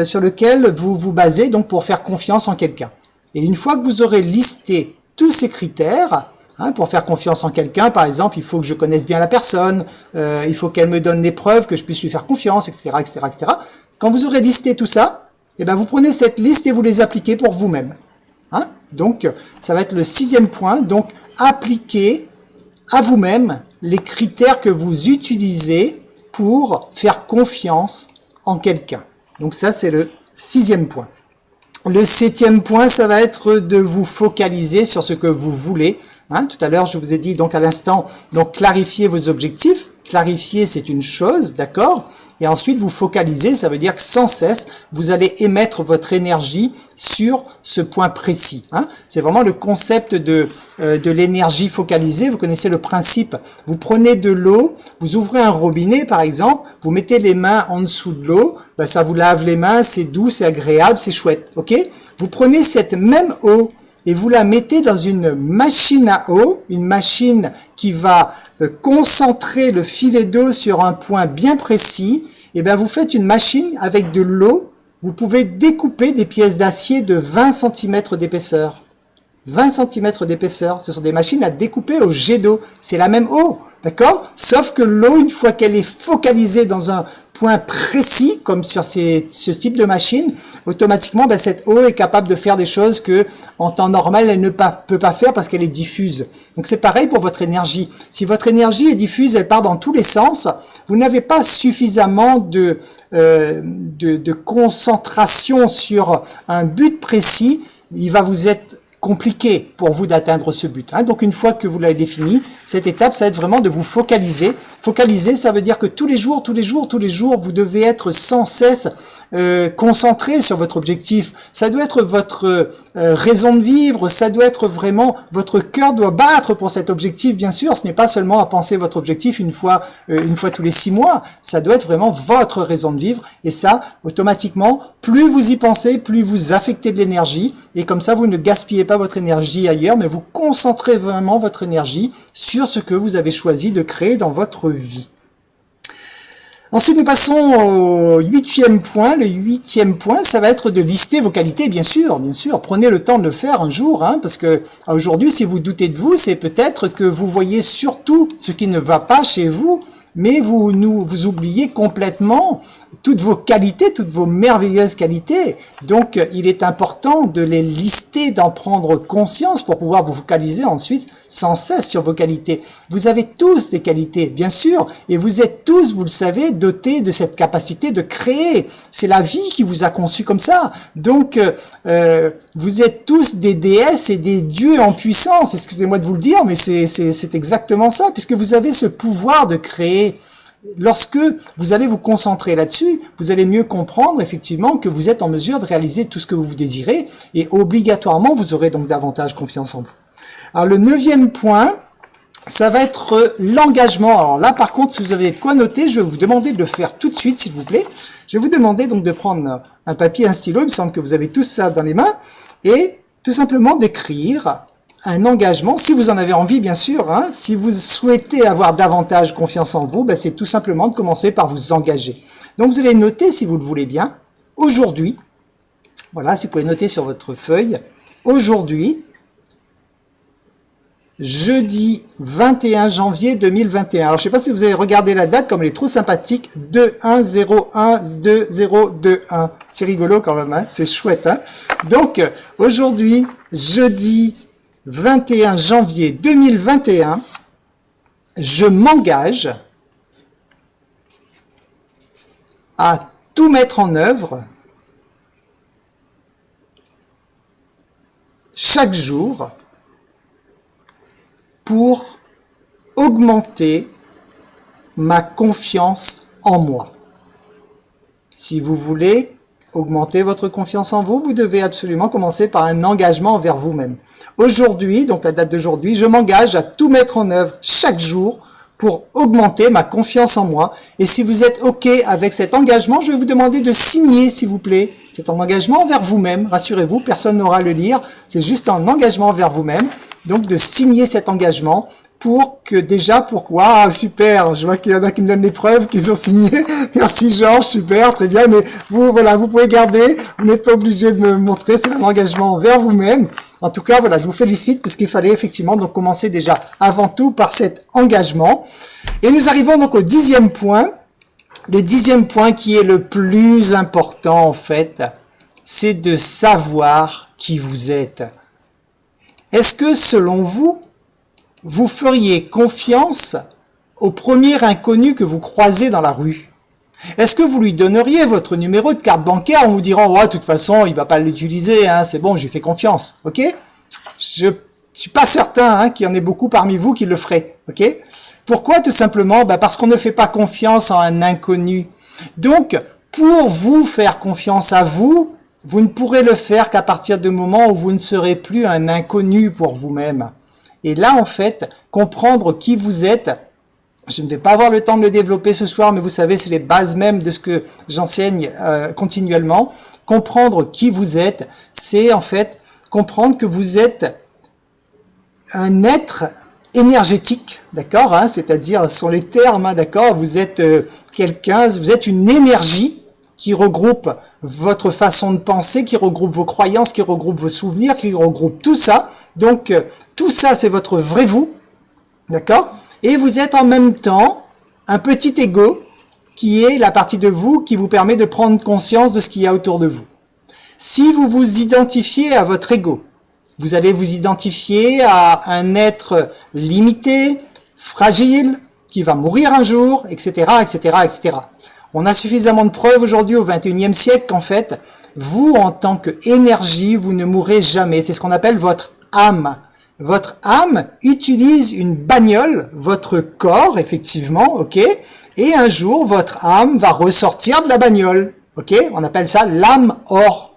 sur lesquels vous vous basez donc pour faire confiance en quelqu'un. Et une fois que vous aurez listé tous ces critères, hein, pour faire confiance en quelqu'un, par exemple, il faut que je connaisse bien la personne, il faut qu'elle me donne les preuves, que je puisse lui faire confiance, etc., etc., etc. Quand vous aurez listé tout ça, eh ben vous prenez cette liste et vous les appliquez pour vous-même. Hein? Donc, ça va être le 6e point. Donc, appliquez à vous-même les critères que vous utilisez pour faire confiance en quelqu'un. Donc ça, c'est le 6e point. Le 7e point, ça va être de vous focaliser sur ce que vous voulez. Hein? Tout à l'heure, je vous ai dit donc à l'instant, donc clarifier vos objectifs. Clarifier, c'est une chose, d'accord? Et ensuite, vous focalisez, ça veut dire que sans cesse, vous allez émettre votre énergie sur ce point précis. Hein. C'est vraiment le concept de l'énergie focalisée. Vous connaissez le principe. Vous prenez de l'eau, vous ouvrez un robinet, par exemple, vous mettez les mains en dessous de l'eau, ben, ça vous lave les mains, c'est doux, c'est agréable, c'est chouette. Ok? Vous prenez cette même eau et vous la mettez dans une machine à eau, une machine qui va concentrer le filet d'eau sur un point bien précis, et bien vous faites une machine avec de l'eau, vous pouvez découper des pièces d'acier de 20 cm d'épaisseur. 20 cm d'épaisseur, ce sont des machines à découper au jet d'eau, c'est la même eau, d'accord? Sauf que l'eau, une fois qu'elle est focalisée dans un point précis, comme sur ce type de machine, automatiquement, ben, cette eau est capable de faire des choses que en temps normal, elle ne peut pas faire parce qu'elle est diffuse. Donc c'est pareil pour votre énergie. Si votre énergie est diffuse, elle part dans tous les sens, vous n'avez pas suffisamment de concentration sur un but précis, il va vous être compliqué pour vous d'atteindre ce but. Hein. Donc une fois que vous l'avez défini, cette étape, ça va être vraiment de vous focaliser. Focaliser, ça veut dire que tous les jours, vous devez être sans cesse concentré sur votre objectif. Ça doit être votre raison de vivre, ça doit être vraiment, votre cœur doit battre pour cet objectif, bien sûr. Ce n'est pas seulement à penser votre objectif une fois tous les 6 mois, ça doit être vraiment votre raison de vivre. Et ça, automatiquement, plus vous y pensez, plus vous affectez de l'énergie, et comme ça, vous ne gaspillez pas votre énergie ailleurs, mais vous concentrez vraiment votre énergie sur ce que vous avez choisi de créer dans votre vie. Ensuite, nous passons au 8e point. Le 8e point, ça va être de lister vos qualités, bien sûr, bien sûr. Prenez le temps de le faire un jour, hein, parce que aujourd'hui, si vous doutez de vous, c'est peut-être que vous voyez surtout ce qui ne va pas chez vous, mais vous oubliez complètement toutes vos qualités, toutes vos merveilleuses qualités. Donc, il est important de les lister, d'en prendre conscience pour pouvoir vous focaliser ensuite sans cesse sur vos qualités. Vous avez tous des qualités, bien sûr, et vous êtes tous, vous le savez, dotés de cette capacité de créer. C'est la vie qui vous a conçu comme ça. Donc, vous êtes tous des déesses et des dieux en puissance. Excusez-moi de vous le dire, mais c'est exactement ça, puisque vous avez ce pouvoir de créer. Lorsque vous allez vous concentrer là-dessus, vous allez mieux comprendre effectivement que vous êtes en mesure de réaliser tout ce que vous désirez et obligatoirement vous aurez donc davantage confiance en vous. Alors le 9e point, ça va être l'engagement. Alors là par contre, si vous avez de quoi noter, je vais vous demander de le faire tout de suite s'il vous plaît. Je vais vous demander donc de prendre un papier, un stylo, il me semble que vous avez tous ça dans les mains, et tout simplement d'écrire un engagement, si vous en avez envie bien sûr, hein, si vous souhaitez avoir davantage confiance en vous, ben c'est tout simplement de commencer par vous engager. Donc vous allez noter, si vous le voulez bien, aujourd'hui, voilà, si vous pouvez noter sur votre feuille, aujourd'hui, jeudi 21 janvier 2021. Alors je ne sais pas si vous avez regardé la date, comme elle est trop sympathique, 21012021. C'est rigolo quand même, hein, c'est chouette. Hein. Donc aujourd'hui, jeudi 21 janvier 2021, je m'engage à tout mettre en œuvre chaque jour pour augmenter ma confiance en moi. Si vous voulez augmenter votre confiance en vous, vous devez absolument commencer par un engagement envers vous-même. Aujourd'hui, donc la date d'aujourd'hui, je m'engage à tout mettre en œuvre chaque jour pour augmenter ma confiance en moi. Et si vous êtes OK avec cet engagement, je vais vous demander de signer, s'il vous plaît. C'est un engagement envers vous-même, rassurez-vous, personne n'aura à le lire. C'est juste un engagement envers vous-même. Donc de signer cet engagement pour que déjà, pourquoi, super, je vois qu'il y en a qui me donnent les preuves qu'ils ont signé, merci Georges, super, très bien, mais vous, voilà, vous pouvez garder, vous n'êtes pas obligé de me montrer, c'est un engagement envers vous-même. En tout cas, voilà, je vous félicite, puisqu'il fallait effectivement donc commencer déjà avant tout par cet engagement. Et nous arrivons donc au 10e point, le 10e point qui est le plus important en fait, c'est de savoir qui vous êtes. Est-ce que selon vous, vous feriez confiance au premier inconnu que vous croisez dans la rue? Est-ce que vous lui donneriez votre numéro de carte bancaire en vous disant « Ouais, de toute façon, il va pas l'utiliser, hein, c'est bon, je lui fais confiance. » Ok? Je suis pas certain hein, qu'il y en ait beaucoup parmi vous qui le feraient. Ok? Pourquoi? Tout simplement parce qu'on ne fait pas confiance en un inconnu. Donc, pour vous faire confiance à vous, vous ne pourrez le faire qu'à partir du moment où vous ne serez plus un inconnu pour vous-même. Et là, en fait, comprendre qui vous êtes, je ne vais pas avoir le temps de le développer ce soir, mais vous savez, c'est les bases même de ce que j'enseigne continuellement. Comprendre qui vous êtes, c'est en fait comprendre que vous êtes un être énergétique, d'accord, hein, c'est-à-dire, ce sont les termes, hein, d'accord, vous êtes quelqu'un, vous êtes une énergie qui regroupe votre façon de penser, qui regroupe vos croyances, qui regroupe vos souvenirs, qui regroupe tout ça. Donc, tout ça, c'est votre vrai vous, d'accord? Et vous êtes en même temps un petit ego qui est la partie de vous qui vous permet de prendre conscience de ce qu'il y a autour de vous. Si vous vous identifiez à votre ego, vous allez vous identifier à un être limité, fragile, qui va mourir un jour, etc., etc., etc. On a suffisamment de preuves aujourd'hui au XXIe siècle qu'en fait, vous, en tant qu'énergie, vous ne mourrez jamais. C'est ce qu'on appelle votre âme. Votre âme utilise une bagnole, votre corps, effectivement, ok? Et un jour, votre âme va ressortir de la bagnole, ok? On appelle ça l'âme hors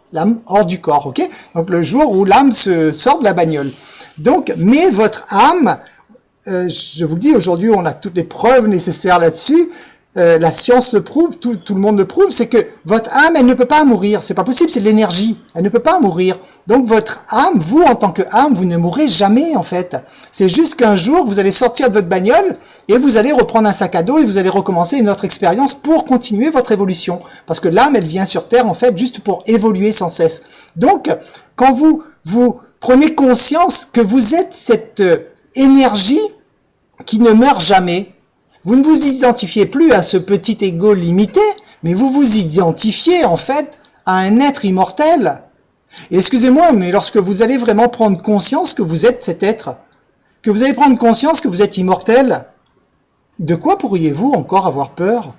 du corps, ok? Donc le jour où l'âme se sort de la bagnole. Donc, mais votre âme, je vous le dis, aujourd'hui, on a toutes les preuves nécessaires là-dessus, la science le prouve, tout le monde le prouve, c'est que votre âme, elle ne peut pas mourir. C'est pas possible, c'est de l'énergie. Elle ne peut pas mourir. Donc votre âme, vous en tant que âme, vous ne mourrez jamais en fait. C'est juste qu'un jour, vous allez sortir de votre bagnole et vous allez reprendre un sac à dos et vous allez recommencer une autre expérience pour continuer votre évolution. Parce que l'âme, elle vient sur Terre en fait juste pour évoluer sans cesse. Donc, quand vous prenez conscience que vous êtes cette énergie qui ne meurt jamais, vous ne vous identifiez plus à ce petit ego limité, mais vous vous identifiez en fait à un être immortel. Et excusez-moi, mais lorsque vous allez vraiment prendre conscience que vous êtes cet être, que vous allez prendre conscience que vous êtes immortel, de quoi pourriez-vous encore avoir peur?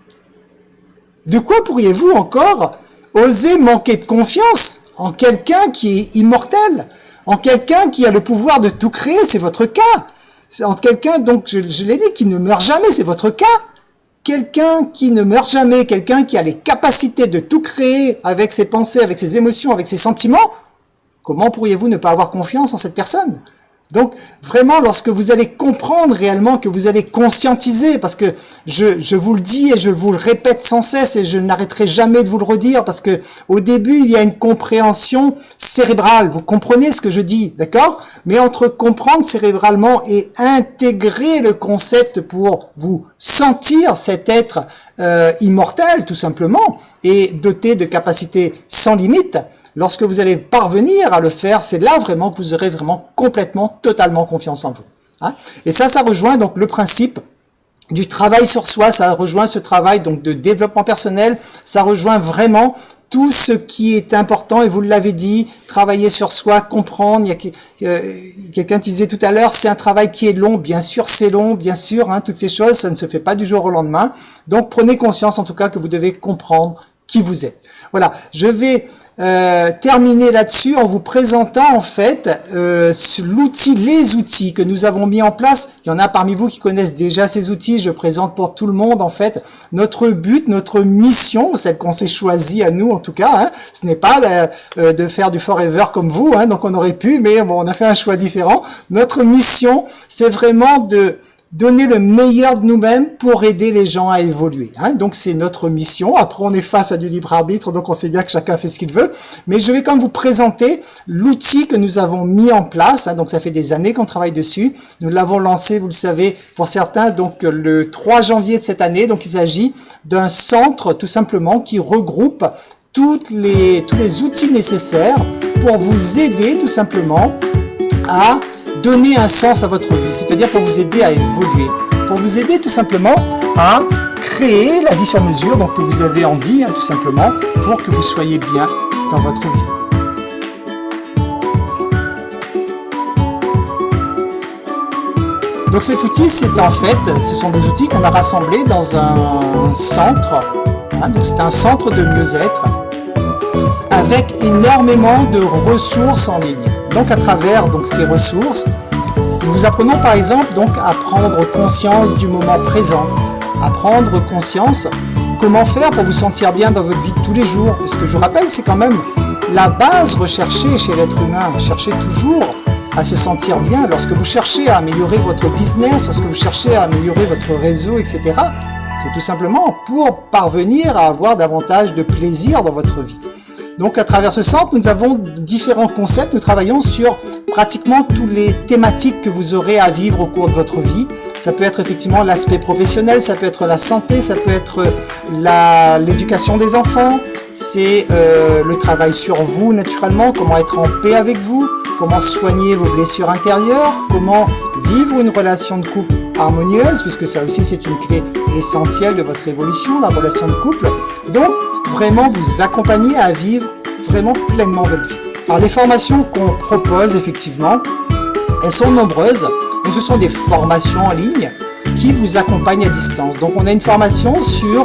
De quoi pourriez-vous encore oser manquer de confiance en quelqu'un qui est immortel, en quelqu'un qui a le pouvoir de tout créer? C'est votre cas. C'est en quelqu'un, donc je l'ai dit, qui ne meurt jamais, c'est votre cas. Quelqu'un qui ne meurt jamais, quelqu'un qui a les capacités de tout créer avec ses pensées, avec ses émotions, avec ses sentiments, comment pourriez-vous ne pas avoir confiance en cette personne? Donc, vraiment, lorsque vous allez comprendre réellement, que vous allez conscientiser, parce que je vous le dis et je vous le répète sans cesse et je n'arrêterai jamais de vous le redire, parce que au début, il y a une compréhension cérébrale. Vous comprenez ce que je dis, d'accord? Mais entre comprendre cérébralement et intégrer le concept pour vous sentir cet être immortel, tout simplement, et doté de capacités sans limite, lorsque vous allez parvenir à le faire, c'est là vraiment que vous aurez vraiment complètement, totalement confiance en vous. Hein? Et ça rejoint donc le principe du travail sur soi, ça rejoint ce travail donc de développement personnel, ça rejoint vraiment tout ce qui est important, et vous l'avez dit, travailler sur soi, comprendre. Il y a quelqu'un qui disait tout à l'heure, c'est un travail qui est long, bien sûr c'est long, bien sûr, hein, toutes ces choses, ça ne se fait pas du jour au lendemain. Donc prenez conscience en tout cas que vous devez comprendre qui vous êtes. Voilà, je vais terminer là-dessus en vous présentant en fait les outils que nous avons mis en place. Il y en a parmi vous qui connaissent déjà ces outils, je présente pour tout le monde en fait. Notre but, notre mission, celle qu'on s'est choisie à nous en tout cas, hein, ce n'est pas de faire du forever comme vous, hein, donc on aurait pu, mais bon, on a fait un choix différent. Notre mission, c'est vraiment de donner le meilleur de nous-mêmes pour aider les gens à évoluer. Hein. Donc c'est notre mission. Après on est face à du libre arbitre, donc on sait bien que chacun fait ce qu'il veut. Mais je vais quand même vous présenter l'outil que nous avons mis en place. Hein. Donc ça fait des années qu'on travaille dessus. Nous l'avons lancé, vous le savez, pour certains, donc le 3 janvier de cette année. Donc il s'agit d'un centre tout simplement qui regroupe tous les outils nécessaires pour vous aider tout simplement à donner un sens à votre vie, c'est-à-dire pour vous aider à évoluer, pour vous aider tout simplement à créer la vie sur mesure donc que vous avez envie, hein, tout simplement, pour que vous soyez bien dans votre vie. Donc cet outil, ce sont des outils qu'on a rassemblés dans un centre, hein, donc c'est un centre de mieux-être, avec énormément de ressources en ligne. Donc à travers ces ressources, nous vous apprenons par exemple donc à prendre conscience du moment présent, à prendre conscience comment faire pour vous sentir bien dans votre vie de tous les jours, parce que je vous rappelle, c'est quand même la base recherchée chez l'être humain. Cherchez toujours à se sentir bien. Lorsque vous cherchez à améliorer votre business, lorsque vous cherchez à améliorer votre réseau, etc., c'est tout simplement pour parvenir à avoir davantage de plaisir dans votre vie. Donc à travers ce centre, nous avons différents concepts. Nous travaillons sur pratiquement toutes les thématiques que vous aurez à vivre au cours de votre vie. Ça peut être effectivement l'aspect professionnel, ça peut être la santé, ça peut être l'éducation des enfants, c'est le travail sur vous naturellement, comment être en paix avec vous, comment soigner vos blessures intérieures, comment vivre une relation de couple harmonieuse, puisque ça aussi c'est une clé essentielle de votre évolution, la relation de couple. Donc vraiment vous accompagner à vivre vraiment pleinement votre vie. Alors les formations qu'on propose effectivement, elles sont nombreuses. Donc ce sont des formations en ligne qui vous accompagnent à distance. Donc on a une formation sur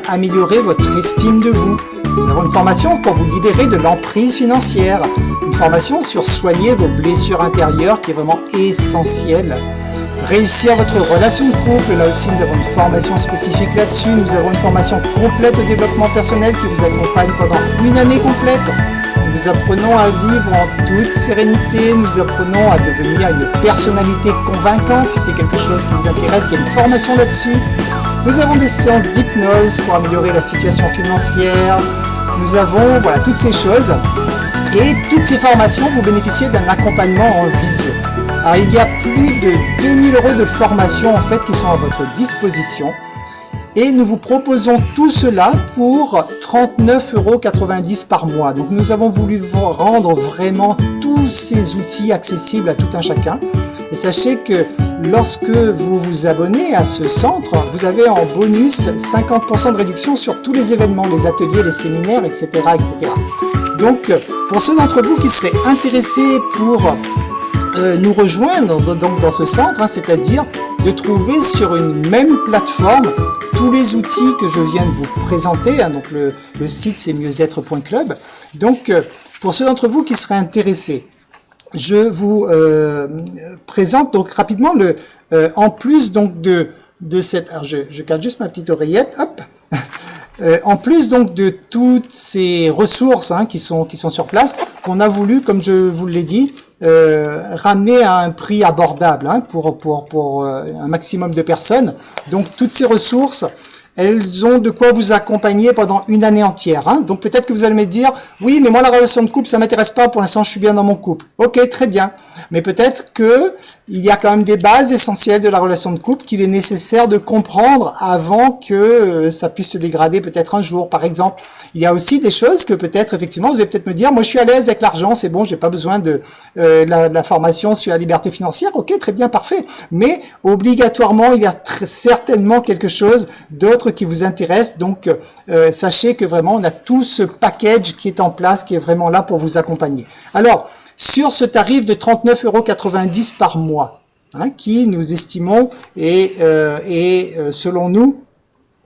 améliorer votre estime de vous. Nous avons une formation pour vous libérer de l'emprise financière. Une formation sur soigner vos blessures intérieures qui est vraiment essentielle. Réussir votre relation de couple, là aussi nous avons une formation spécifique là-dessus. Nous avons une formation complète au développement personnel qui vous accompagne pendant une année complète. Nous apprenons à vivre en toute sérénité, nous apprenons à devenir une personnalité convaincante. Si c'est quelque chose qui vous intéresse, il y a une formation là-dessus. Nous avons des séances d'hypnose pour améliorer la situation financière. Nous avons voilà, toutes ces choses. Et toutes ces formations, vous bénéficiez d'un accompagnement en visio. Alors, il y a plus de 2000 € de formation en fait qui sont à votre disposition. Et nous vous proposons tout cela pour 39,90 € par mois. Donc nous avons voulu rendre vraiment tous ces outils accessibles à tout un chacun. Et sachez que lorsque vous vous abonnez à ce centre, vous avez en bonus 50% de réduction sur tous les événements, les ateliers, les séminaires, etc. etc. Donc pour ceux d'entre vous qui seraient intéressés pour nous rejoindre donc dans ce centre, c'est-à-dire de trouver sur une même plateforme tous les outils que je viens de vous présenter, donc le site c'est mieuxêtre.club. Donc pour ceux d'entre vous qui seraient intéressés, je vous présente donc rapidement en plus donc de cette, alors je cale juste ma petite oreillette, hop. En plus donc de toutes ces ressources qui sont sur place, qu'on a voulu, comme je vous l'ai dit, ramener à un prix abordable pour un maximum de personnes. Donc toutes ces ressources, elles ont de quoi vous accompagner pendant une année entière. Donc peut-être que vous allez me dire, oui, mais moi la relation de couple, ça m'intéresse pas, pour l'instant je suis bien dans mon couple. Ok, très bien. Mais peut-être que il y a quand même des bases essentielles de la relation de couple qu'il est nécessaire de comprendre avant que ça puisse se dégrader peut-être un jour. Par exemple, il y a aussi des choses que peut-être, effectivement, vous allez peut-être me dire, moi je suis à l'aise avec l'argent, c'est bon, j'ai pas besoin de la formation sur la liberté financière. Ok, très bien, parfait. Mais obligatoirement, il y a certainement quelque chose d'autre qui vous intéresse. Donc, sachez que vraiment, on a tout ce package qui est en place, qui est vraiment là pour vous accompagner. Alors, sur ce tarif de 39,90 € par mois, qui nous estimons est selon nous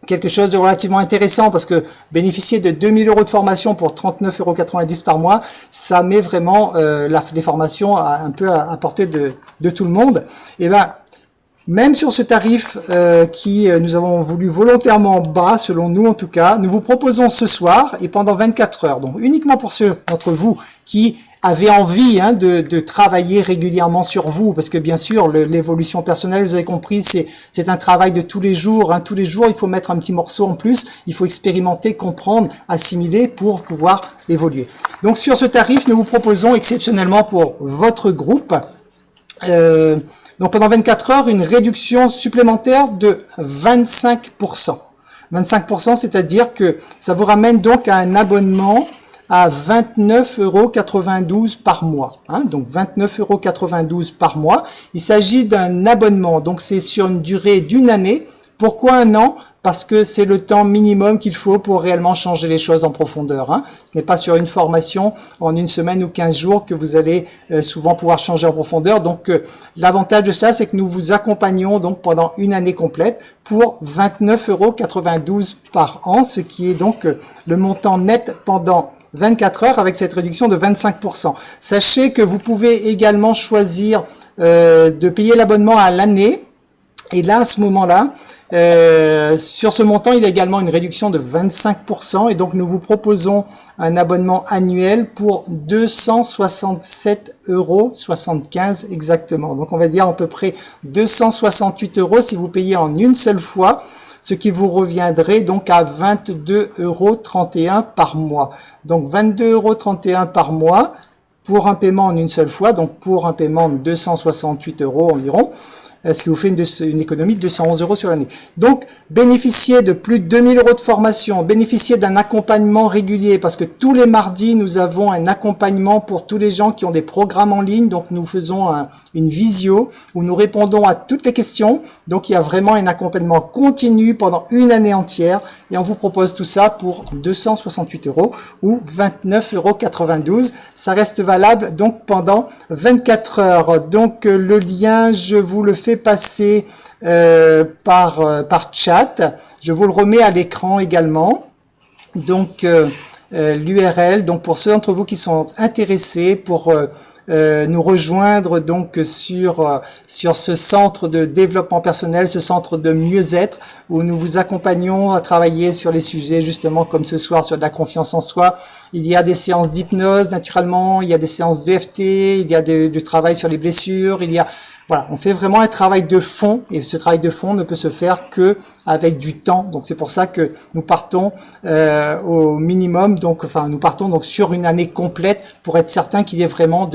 quelque chose de relativement intéressant, parce que bénéficier de 2000 € de formation pour 39,90 € par mois, ça met vraiment les formations un peu à portée de tout le monde. Et ben, même sur ce tarif qui nous avons voulu volontairement bas, selon nous en tout cas, nous vous proposons ce soir et pendant 24 heures, donc uniquement pour ceux d'entre vous qui avaient envie de travailler régulièrement sur vous, parce que bien sûr l'évolution personnelle, vous avez compris, c'est un travail de tous les jours. Tous les jours, il faut mettre un petit morceau en plus, il faut expérimenter, comprendre, assimiler pour pouvoir évoluer. Donc sur ce tarif, nous vous proposons exceptionnellement pour votre groupe, donc pendant 24 heures, une réduction supplémentaire de 25%. 25%, c'est-à-dire que ça vous ramène donc à un abonnement à 29,92 € par mois. Donc 29,92 € par mois. Il s'agit d'un abonnement, donc c'est sur une durée d'une année. Pourquoi un an? Parce que c'est le temps minimum qu'il faut pour réellement changer les choses en profondeur. Ce n'est pas sur une formation en une semaine ou 15 jours que vous allez souvent pouvoir changer en profondeur. Donc l'avantage de cela, c'est que nous vous accompagnons donc pendant une année complète pour 29,92 € par an, ce qui est donc le montant net pendant 24 heures avec cette réduction de 25%. Sachez que vous pouvez également choisir de payer l'abonnement à l'année. Et là, à ce moment-là, sur ce montant, il y a également une réduction de 25%. Et donc, nous vous proposons un abonnement annuel pour 267,75 € exactement. Donc, on va dire à peu près 268 € si vous payez en une seule fois, ce qui vous reviendrait donc à 22,31 € par mois. Donc, 22,31 € par mois pour un paiement en une seule fois, donc pour un paiement de 268 € environ. Ce qui vous fait une économie de 211 € sur l'année. Donc, bénéficiez de plus de 2000 € de formation, bénéficiez d'un accompagnement régulier, parce que tous les mardis, nous avons un accompagnement pour tous les gens qui ont des programmes en ligne. Donc, nous faisons une visio où nous répondons à toutes les questions. Donc, il y a vraiment un accompagnement continu pendant une année entière. Et on vous propose tout ça pour 268 € ou 29,92 €. Ça reste valable donc pendant 24 heures. Donc, le lien, je vous le fais passer par chat. Je vous le remets à l'écran également. Donc l'URL, donc pour ceux d'entre vous qui sont intéressés pour nous rejoindre donc sur ce centre de développement personnel, ce centre de mieux-être, où nous vous accompagnons à travailler sur les sujets justement comme ce soir sur de la confiance en soi. Il y a des séances d'hypnose naturellement, il y a des séances d'EFT, il y a du travail sur les blessures, il y a voilà, on fait vraiment un travail de fond et ce travail de fond ne peut se faire que avec du temps. Donc c'est pour ça que nous partons au minimum, donc enfin nous partons donc sur une année complète pour être certain qu'il y ait vraiment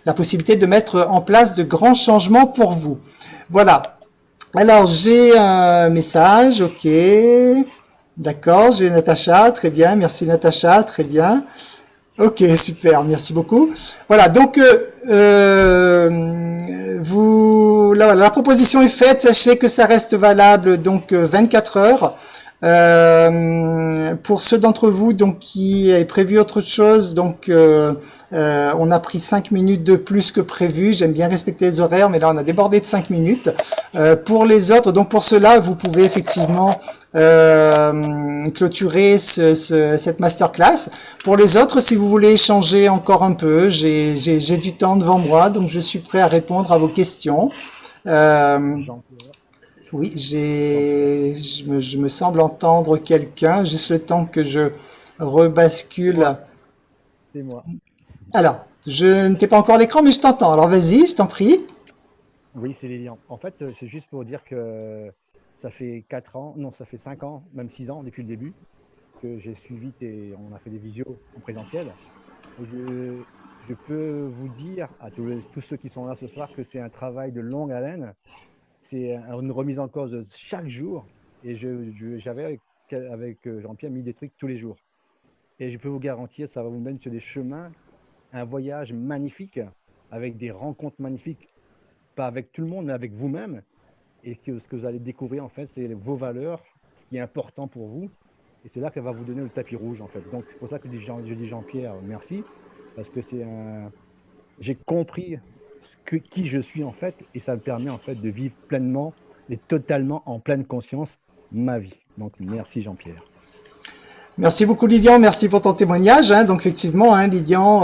la possibilité de mettre en place de grands changements pour vous. Voilà. Alors j'ai un message, ok, d'accord, j'ai Natacha, très bien, merci Natacha, très bien. Ok, super, merci beaucoup. Voilà, donc la proposition est faite. Sachez que ça reste valable donc 24 heures. Pour ceux d'entre vous donc qui est prévu autre chose, donc on a pris 5 minutes de plus que prévu. J'aime bien respecter les horaires, mais là on a débordé de 5 minutes. Pour les autres, donc pour cela, vous pouvez effectivement clôturer cette masterclass. Pour les autres, si vous voulez échanger encore un peu, j'ai du temps devant moi, donc je suis prêt à répondre à vos questions. Oui, je me semble entendre quelqu'un, juste le temps que je rebascule.
C'est moi.
Alors, je ne t'ai pas encore à l'écran, mais je t'entends. Alors vas-y, je t'en prie.
Oui, c'est Lilian. En fait, c'est juste pour dire que ça fait 4 ans, non, ça fait 5 ans, même 6 ans depuis le début, que j'ai suivi on a fait des visios en présentiel. Et je peux vous dire à tous ceux qui sont là ce soir que c'est un travail de longue haleine. C'est une remise en cause chaque jour. Et j'avais avec Jean-Pierre mis des trucs tous les jours. Et je peux vous garantir, ça va vous mener sur des chemins, un voyage magnifique, avec des rencontres magnifiques, pas avec tout le monde, mais avec vous-même. Et ce que vous allez découvrir, en fait, c'est vos valeurs, ce qui est important pour vous. Et c'est là qu'elle va vous donner le tapis rouge, en fait. Donc, c'est pour ça que je dis Jean-Pierre, merci, parce que j'ai compris qui je suis, en fait, et ça me permet, en fait, de vivre pleinement et totalement en pleine conscience ma vie. Donc, merci Jean-Pierre.
Merci beaucoup Lilian, merci pour ton témoignage. Donc effectivement, Lilian,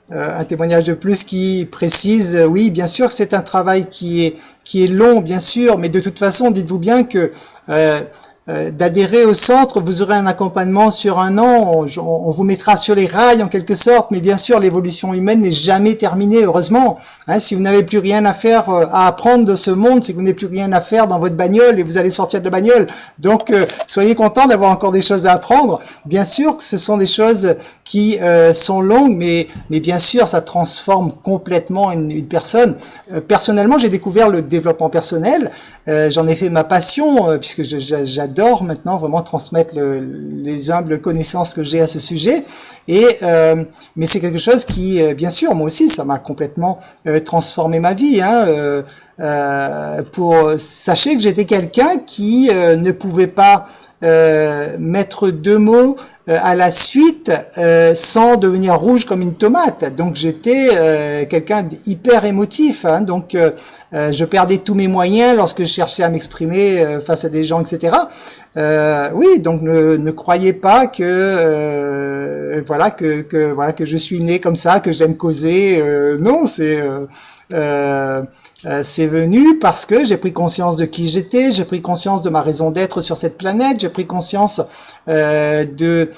un témoignage de plus qui précise, oui, bien sûr, c'est un travail qui est long, bien sûr, mais de toute façon, dites-vous bien que d'adhérer au centre, vous aurez un accompagnement sur 1 an, on vous mettra sur les rails en quelque sorte, mais bien sûr l'évolution humaine n'est jamais terminée, heureusement. Si vous n'avez plus rien à faire, à apprendre de ce monde, c'est que vous n'avez plus rien à faire dans votre bagnole et vous allez sortir de la bagnole. Donc soyez contents d'avoir encore des choses à apprendre. Bien sûr que ce sont des choses qui sont longues, mais bien sûr ça transforme complètement une personne. Personnellement, j'ai découvert le développement personnel, j'en ai fait ma passion, puisque j'adore maintenant vraiment transmettre les humbles connaissances que j'ai à ce sujet. Mais c'est quelque chose qui, bien sûr, moi aussi, ça m'a complètement transformé ma vie. Sachez que j'étais quelqu'un qui ne pouvait pas mettre 2 mots à la suite sans devenir rouge comme une tomate. Donc j'étais quelqu'un d'hyper émotif. Donc je perdais tous mes moyens lorsque je cherchais à m'exprimer face à des gens, etc. Oui, donc ne croyez pas que que je suis né comme ça, que j'aime causer. Non, c'est venu parce que j'ai pris conscience de qui j'étais, j'ai pris conscience de ma raison d'être sur cette planète, j'ai pris conscience des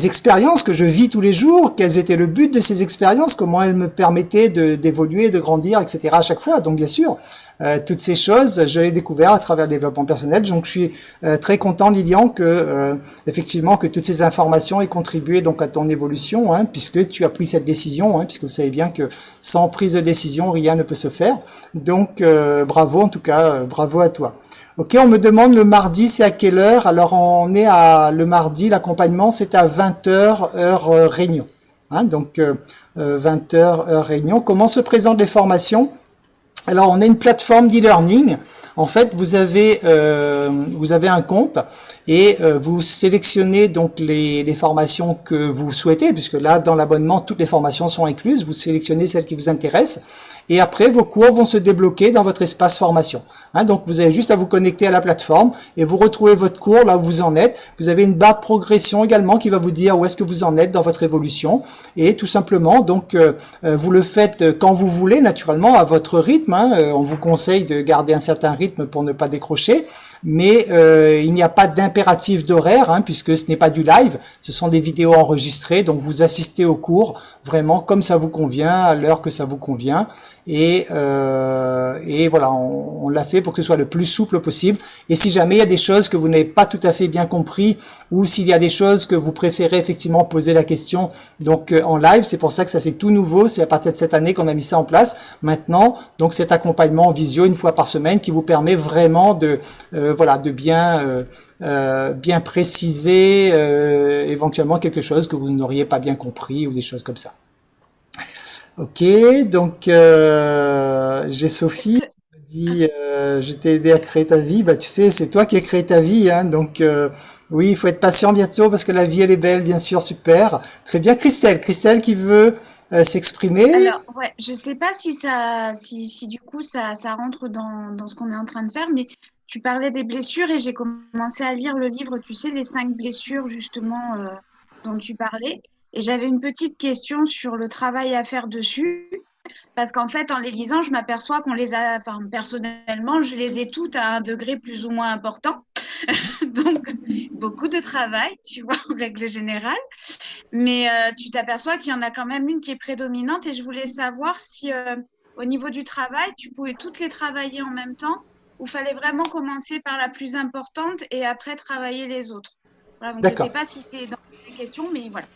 expériences que je vis tous les jours, quels étaient le but de ces expériences, comment elles me permettaient d'évoluer, de grandir, etc. à chaque fois. Donc bien sûr, toutes ces choses, je les ai découvertes à travers le développement personnel. Donc je suis très content, Lilian, effectivement que toutes ces informations aient contribué donc à ton évolution, puisque tu as pris cette décision, puisque vous savez bien que sans prise de décision, rien ne peut se faire. Donc bravo, en tout cas, bravo à toi. Ok, on me demande le mardi, c'est à quelle heure? Alors on est le mardi, l'accompagnement c'est à 20h heure Réunion. Donc 20h heure Réunion. Comment se présentent les formations? Alors, on a une plateforme d'e-learning. En fait, vous avez un compte et vous sélectionnez donc les formations que vous souhaitez, puisque là, dans l'abonnement, toutes les formations sont incluses. Vous sélectionnez celles qui vous intéressent et après, vos cours vont se débloquer dans votre espace formation. Hein, donc, vous avez juste à vous connecter à la plateforme et vous retrouvez votre cours là où vous en êtes. Vous avez une barre de progression également qui va vous dire où est-ce que vous en êtes dans votre évolution et tout simplement, donc, vous le faites quand vous voulez, naturellement, à votre rythme. Hein. On vous conseille de garder un certain rythme pour ne pas décrocher, mais il n'y a pas d'impératif d'horaire, hein, puisque ce n'est pas du live, ce sont des vidéos enregistrées, donc vous assistez au cours vraiment comme ça vous convient, à l'heure que ça vous convient, et voilà, on l'a fait pour que ce soit le plus souple possible. Et si jamais il y a des choses que vous n'avez pas tout à fait bien compris, ou s'il y a des choses que vous préférez effectivement poser la question donc en live, c'est pour ça que ça c'est tout nouveau, c'est à partir de cette année qu'on a mis ça en place maintenant, donc cet accompagnement en visio une fois par semaine qui vous permet vraiment de voilà, de bien préciser éventuellement quelque chose que vous n'auriez pas bien compris ou des choses comme ça. Ok, donc j'ai Sophie qui me dit je t'ai aidé à créer ta vie. Bah tu sais, c'est toi qui as créé ta vie, hein, donc oui, il faut être patient bientôt parce que la vie elle est belle, bien sûr, super. Très bien, Christelle qui veut s'exprimer.
Alors, ouais, je sais pas si du coup ça rentre dans ce qu'on est en train de faire, mais tu parlais des blessures et j'ai commencé à lire le livre, tu sais, les 5 blessures justement dont tu parlais. Et j'avais une petite question sur le travail à faire dessus, parce qu'en fait, en les lisant, je m'aperçois qu'on les a, enfin, personnellement, je les ai toutes à un degré plus ou moins important. Donc, beaucoup de travail, tu vois, en règle générale. Mais tu t'aperçois qu'il y en a quand même une qui est prédominante et je voulais savoir si, au niveau du travail, tu pouvais toutes les travailler en même temps ou fallait vraiment commencer par la plus importante et après travailler les autres. Voilà, donc je ne sais pas si c'est dans les questions, mais voilà.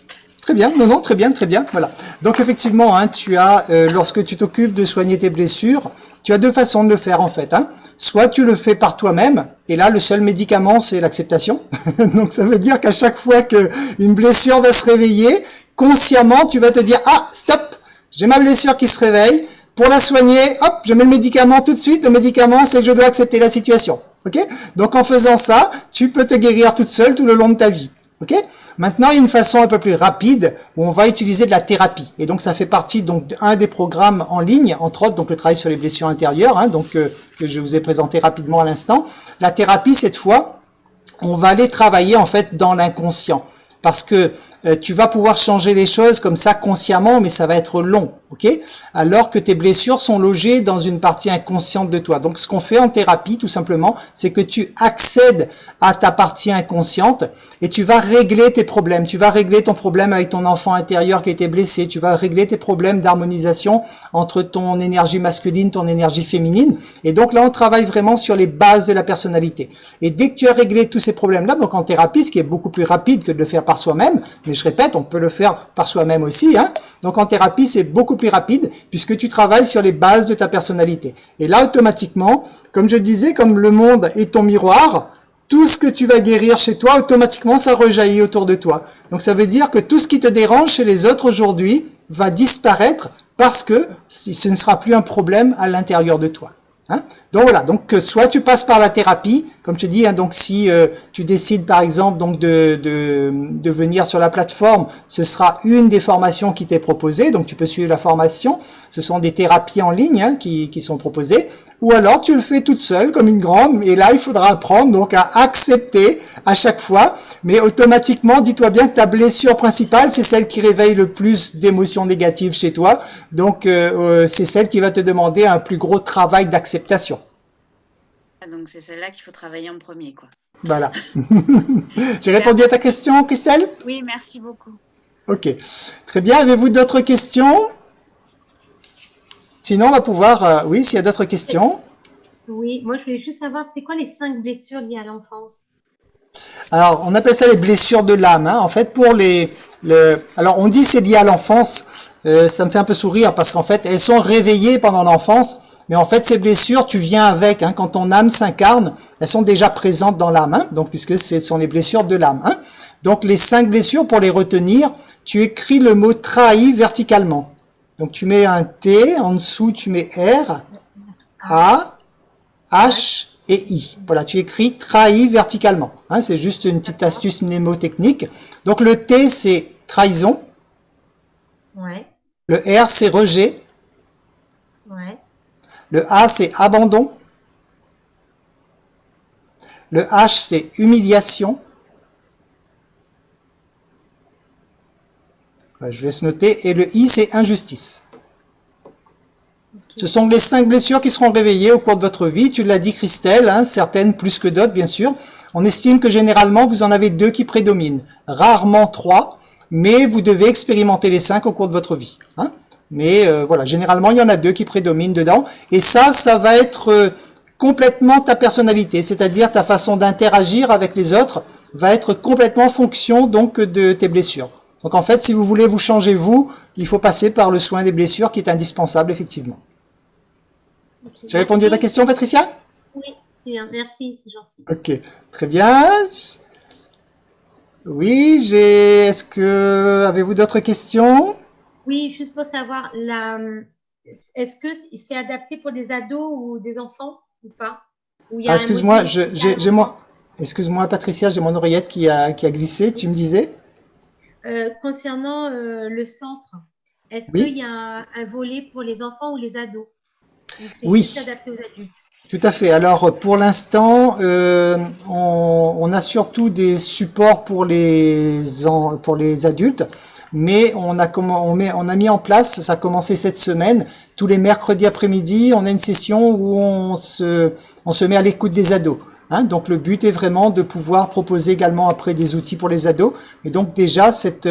Très bien, non, très bien, voilà. Donc effectivement, hein, tu as, lorsque tu t'occupes de soigner tes blessures, tu as 2 façons de le faire en fait. Hein. Soit tu le fais par toi-même, et là le seul médicament c'est l'acceptation. Donc ça veut dire qu'à chaque fois qu'une blessure va se réveiller, consciemment tu vas te dire ah stop, j'ai ma blessure qui se réveille. Pour la soigner, hop, je mets le médicament tout de suite. Le médicament, c'est que je dois accepter la situation. Ok? Donc en faisant ça, tu peux te guérir toute seule tout le long de ta vie. Ok? Maintenant, il y a une façon un peu plus rapide où on va utiliser de la thérapie. Et donc ça fait partie donc d'un des programmes en ligne, entre autres donc le travail sur les blessures intérieures, hein, donc que je vous ai présenté rapidement à l'instant. La thérapie, cette fois, on va aller travailler en fait dans l'inconscient. Parce que tu vas pouvoir changer les choses comme ça consciemment, mais ça va être long, ok? Alors que tes blessures sont logées dans une partie inconsciente de toi. Donc, ce qu'on fait en thérapie, tout simplement, c'est que tu accèdes à ta partie inconsciente et tu vas régler tes problèmes. Tu vas régler ton problème avec ton enfant intérieur qui a été blessé. Tu vas régler tes problèmes d'harmonisation entre ton énergie masculine, ton énergie féminine. Et donc là, on travaille vraiment sur les bases de la personnalité. Et dès que tu as réglé tous ces problèmes-là, donc en thérapie, ce qui est beaucoup plus rapide que de le faire par soi-même, mais je répète, on peut le faire par soi-même aussi, hein. Donc en thérapie, c'est beaucoup plus rapide puisque tu travailles sur les bases de ta personnalité. Et là, automatiquement, comme je le disais, comme le monde est ton miroir, tout ce que tu vas guérir chez toi, automatiquement, ça rejaillit autour de toi. Donc ça veut dire que tout ce qui te dérange chez les autres aujourd'hui va disparaître parce que ce ne sera plus un problème à l'intérieur de toi. Hein? Donc voilà, donc soit tu passes par la thérapie, comme je te dis, hein, donc si tu décides par exemple donc de venir sur la plateforme, ce sera une des formations qui t'est proposée, donc tu peux suivre la formation, ce sont des thérapies en ligne hein, qui sont proposées, ou alors tu le fais toute seule comme une grande, et là il faudra apprendre donc à accepter à chaque fois, mais automatiquement dis-toi bien que ta blessure principale c'est celle qui réveille le plus d'émotions négatives chez toi, donc c'est celle qui va te demander un plus gros travail d'acceptation.
Donc c'est celle-là qu'il faut travailler en premier, quoi.
Voilà. J'ai répondu à ta question, Christelle?
Oui, merci beaucoup.
Ok. Très bien. Avez-vous d'autres questions? Sinon, on va pouvoir... oui, s'il y a d'autres questions.
Oui, moi je voulais juste savoir, c'est quoi les 5 blessures liées à l'enfance?
Alors, on appelle ça les blessures de l'âme. Hein. En fait, pour alors, on dit c'est lié à l'enfance. Ça me fait un peu sourire parce qu'en fait, elles sont réveillées pendant l'enfance. Mais en fait, ces blessures, tu viens avec. Hein, quand ton âme s'incarne, elles sont déjà présentes dans l'âme. Hein, donc, puisque ce sont les blessures de l'âme. Hein. Donc, les 5 blessures, pour les retenir, tu écris le mot trahi verticalement. Donc, tu mets un T, en dessous, tu mets R. A, H et I. Voilà, tu écris trahi verticalement. Hein, c'est juste une petite astuce mnémotechnique. Donc le T, c'est trahison.
Ouais.
Le R, c'est rejet.
Ouais.
Le A, c'est abandon. Le H, c'est humiliation. Je vous laisse noter. Et le I, c'est injustice. Ce sont les 5 blessures qui seront réveillées au cours de votre vie. Tu l'as dit, Christelle, hein, certaines plus que d'autres, bien sûr. On estime que généralement, vous en avez 2 qui prédominent. Rarement 3, mais vous devez expérimenter les 5 au cours de votre vie. Hein. Mais voilà, généralement, il y en a 2 qui prédominent dedans. Et ça va être complètement ta personnalité, c'est-à-dire ta façon d'interagir avec les autres va être complètement en fonction donc de tes blessures. Donc en fait, si vous voulez vous changer vous, il faut passer par le soin des blessures qui est indispensable effectivement. Okay. J'ai répondu à ta question, Patricia?
Oui, c'est bien, merci, c'est gentil.
Ok, très bien. Oui, est-ce que avez-vous d'autres questions?
Oui, juste pour savoir, est-ce que c'est adapté pour des ados ou des enfants ou pas?
Excuse-moi, excuse-moi Patricia, j'ai mon oreillette qui a glissé, tu me disais?
Concernant le centre, est-ce
oui.
qu'il y a un volet pour les enfants ou les ados?
Oui,
adapté aux adultes.
Tout à fait. Alors pour l'instant, on a surtout des supports pour les adultes, mais on a mis en place, ça a commencé cette semaine, tous les mercredis après-midi, on a une session où on se met à l'écoute des ados. Hein, donc le but est vraiment de pouvoir proposer également après des outils pour les ados. Et donc déjà cette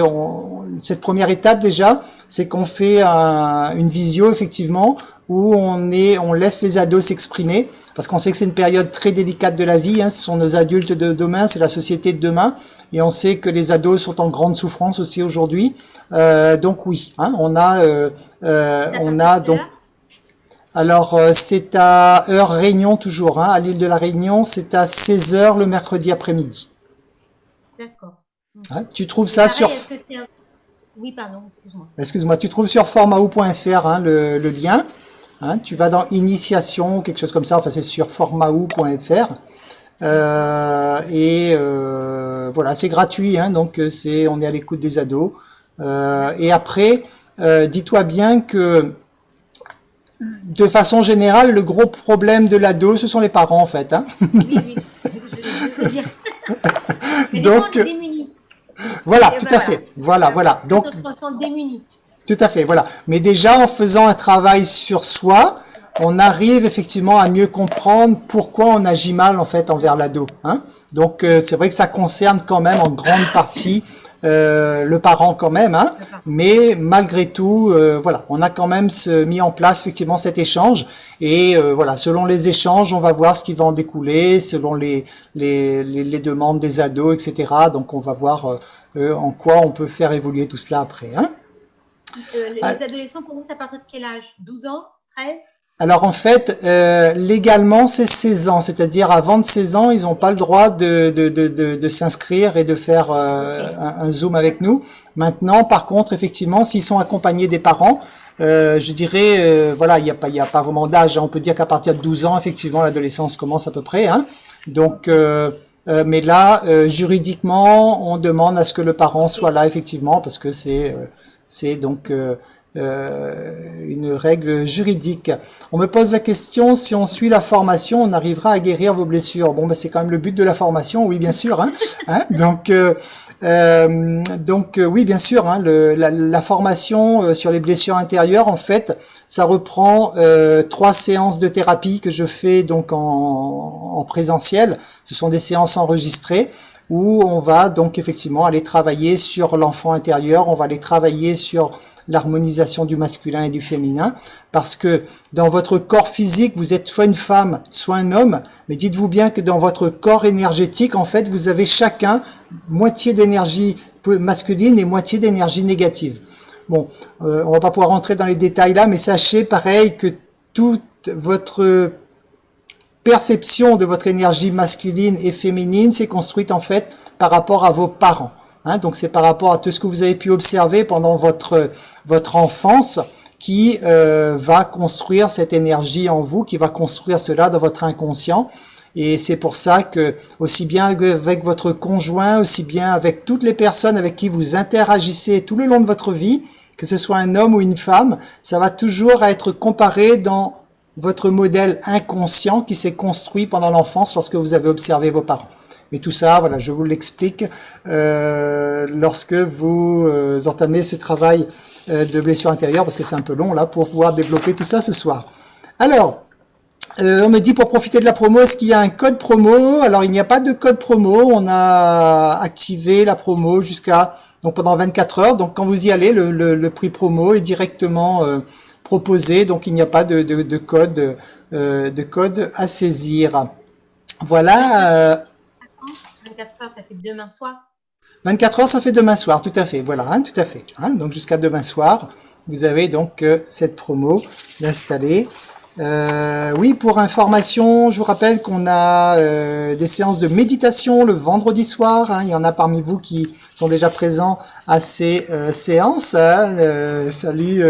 première étape déjà, c'est qu'on fait une visio effectivement où on laisse les ados s'exprimer parce qu'on sait que c'est une période très délicate de la vie. Hein, ce sont nos adultes de demain, c'est la société de demain, et on sait que les ados sont en grande souffrance aussi aujourd'hui. Donc oui, hein, on a donc. Alors, c'est à heure Réunion toujours, hein, à l'île de la Réunion, c'est à 16 h le mercredi après-midi.
D'accord.
Hein, tu trouves ça sur...
Oui, pardon, excuse-moi.
Excuse-moi, tu trouves sur formaou.fr hein, le lien. Hein, tu vas dans Initiation, quelque chose comme ça, enfin c'est sur formaou.fr. Voilà, c'est gratuit, hein, donc on est à l'écoute des ados. Et après, dis-toi bien que de façon générale, le gros problème de l'ado, ce sont les parents en fait. Hein.
Oui, je veux dire. Mais donc, démunis.
Voilà, tout à fait. Voilà. Donc,
on se sent démunis.
Tout à fait, voilà. Mais déjà, en faisant un travail sur soi, on arrive effectivement à mieux comprendre pourquoi on agit mal en fait envers l'ado. Hein. Donc, c'est vrai que ça concerne quand même en grande partie le parent quand même, hein, mais malgré tout, voilà, on a quand même mis en place effectivement cet échange et voilà, selon les échanges, on va voir ce qui va en découler, selon les demandes des ados, etc. Donc, on va voir en quoi on peut faire évoluer tout cela après. Hein.
Les adolescents, pour vous, c'est à partir de quel âge? 12 ans? 13?
Alors en fait, légalement, c'est 16 ans, c'est-à-dire avant de 16 ans, ils n'ont pas le droit de s'inscrire et de faire un Zoom avec nous. Maintenant, par contre, effectivement, s'ils sont accompagnés des parents, je dirais, voilà, il n'y a pas vraiment d'âge. On peut dire qu'à partir de 12 ans, effectivement, l'adolescence commence à peu près. Hein. Donc, mais là, juridiquement, on demande à ce que le parent soit là, effectivement, parce que c'est donc... une règle juridique. On me pose la question, si on suit la formation, on arrivera à guérir vos blessures. Bon, ben, c'est quand même le but de la formation, oui, bien sûr. Hein, hein, donc oui, bien sûr, hein, la formation sur les blessures intérieures, en fait, ça reprend 3 séances de thérapie que je fais donc en présentiel. Ce sont des séances enregistrées où on va donc effectivement aller travailler sur l'enfant intérieur, on va aller travailler sur l'harmonisation du masculin et du féminin, parce que dans votre corps physique, vous êtes soit une femme, soit un homme, mais dites-vous bien que dans votre corps énergétique, en fait, vous avez chacun moitié d'énergie masculine et moitié d'énergie négative. Bon, on va pas pouvoir rentrer dans les détails là, mais sachez pareil que toute votre perception de votre énergie masculine et féminine s'est construite en fait par rapport à vos parents. Hein, donc c'est par rapport à tout ce que vous avez pu observer pendant votre enfance qui va construire cette énergie en vous, qui va construire cela dans votre inconscient. Et c'est pour ça que, aussi bien avec votre conjoint, aussi bien avec toutes les personnes avec qui vous interagissez tout le long de votre vie, que ce soit un homme ou une femme, ça va toujours être comparé dans votre modèle inconscient qui s'est construit pendant l'enfance lorsque vous avez observé vos parents. Mais tout ça, voilà, je vous l'explique lorsque vous entamez ce travail de blessure intérieure, parce que c'est un peu long là pour pouvoir développer tout ça ce soir. Alors, on me dit pour profiter de la promo, est-ce qu'il y a un code promo? Alors il n'y a pas de code promo, on a activé la promo jusqu'à donc pendant 24 heures. Donc quand vous y allez, le prix promo est directement proposé, donc il n'y a pas de code à saisir. Voilà.
24 heures, ça fait demain soir.
24 heures, ça fait demain soir, tout à fait. Voilà, hein, tout à fait. Hein, donc jusqu'à demain soir, vous avez donc cette promo d'installer. Oui, pour information, je vous rappelle qu'on a des séances de méditation le vendredi soir. Hein, il y en a parmi vous qui sont déjà présents à ces séances. Hein, salut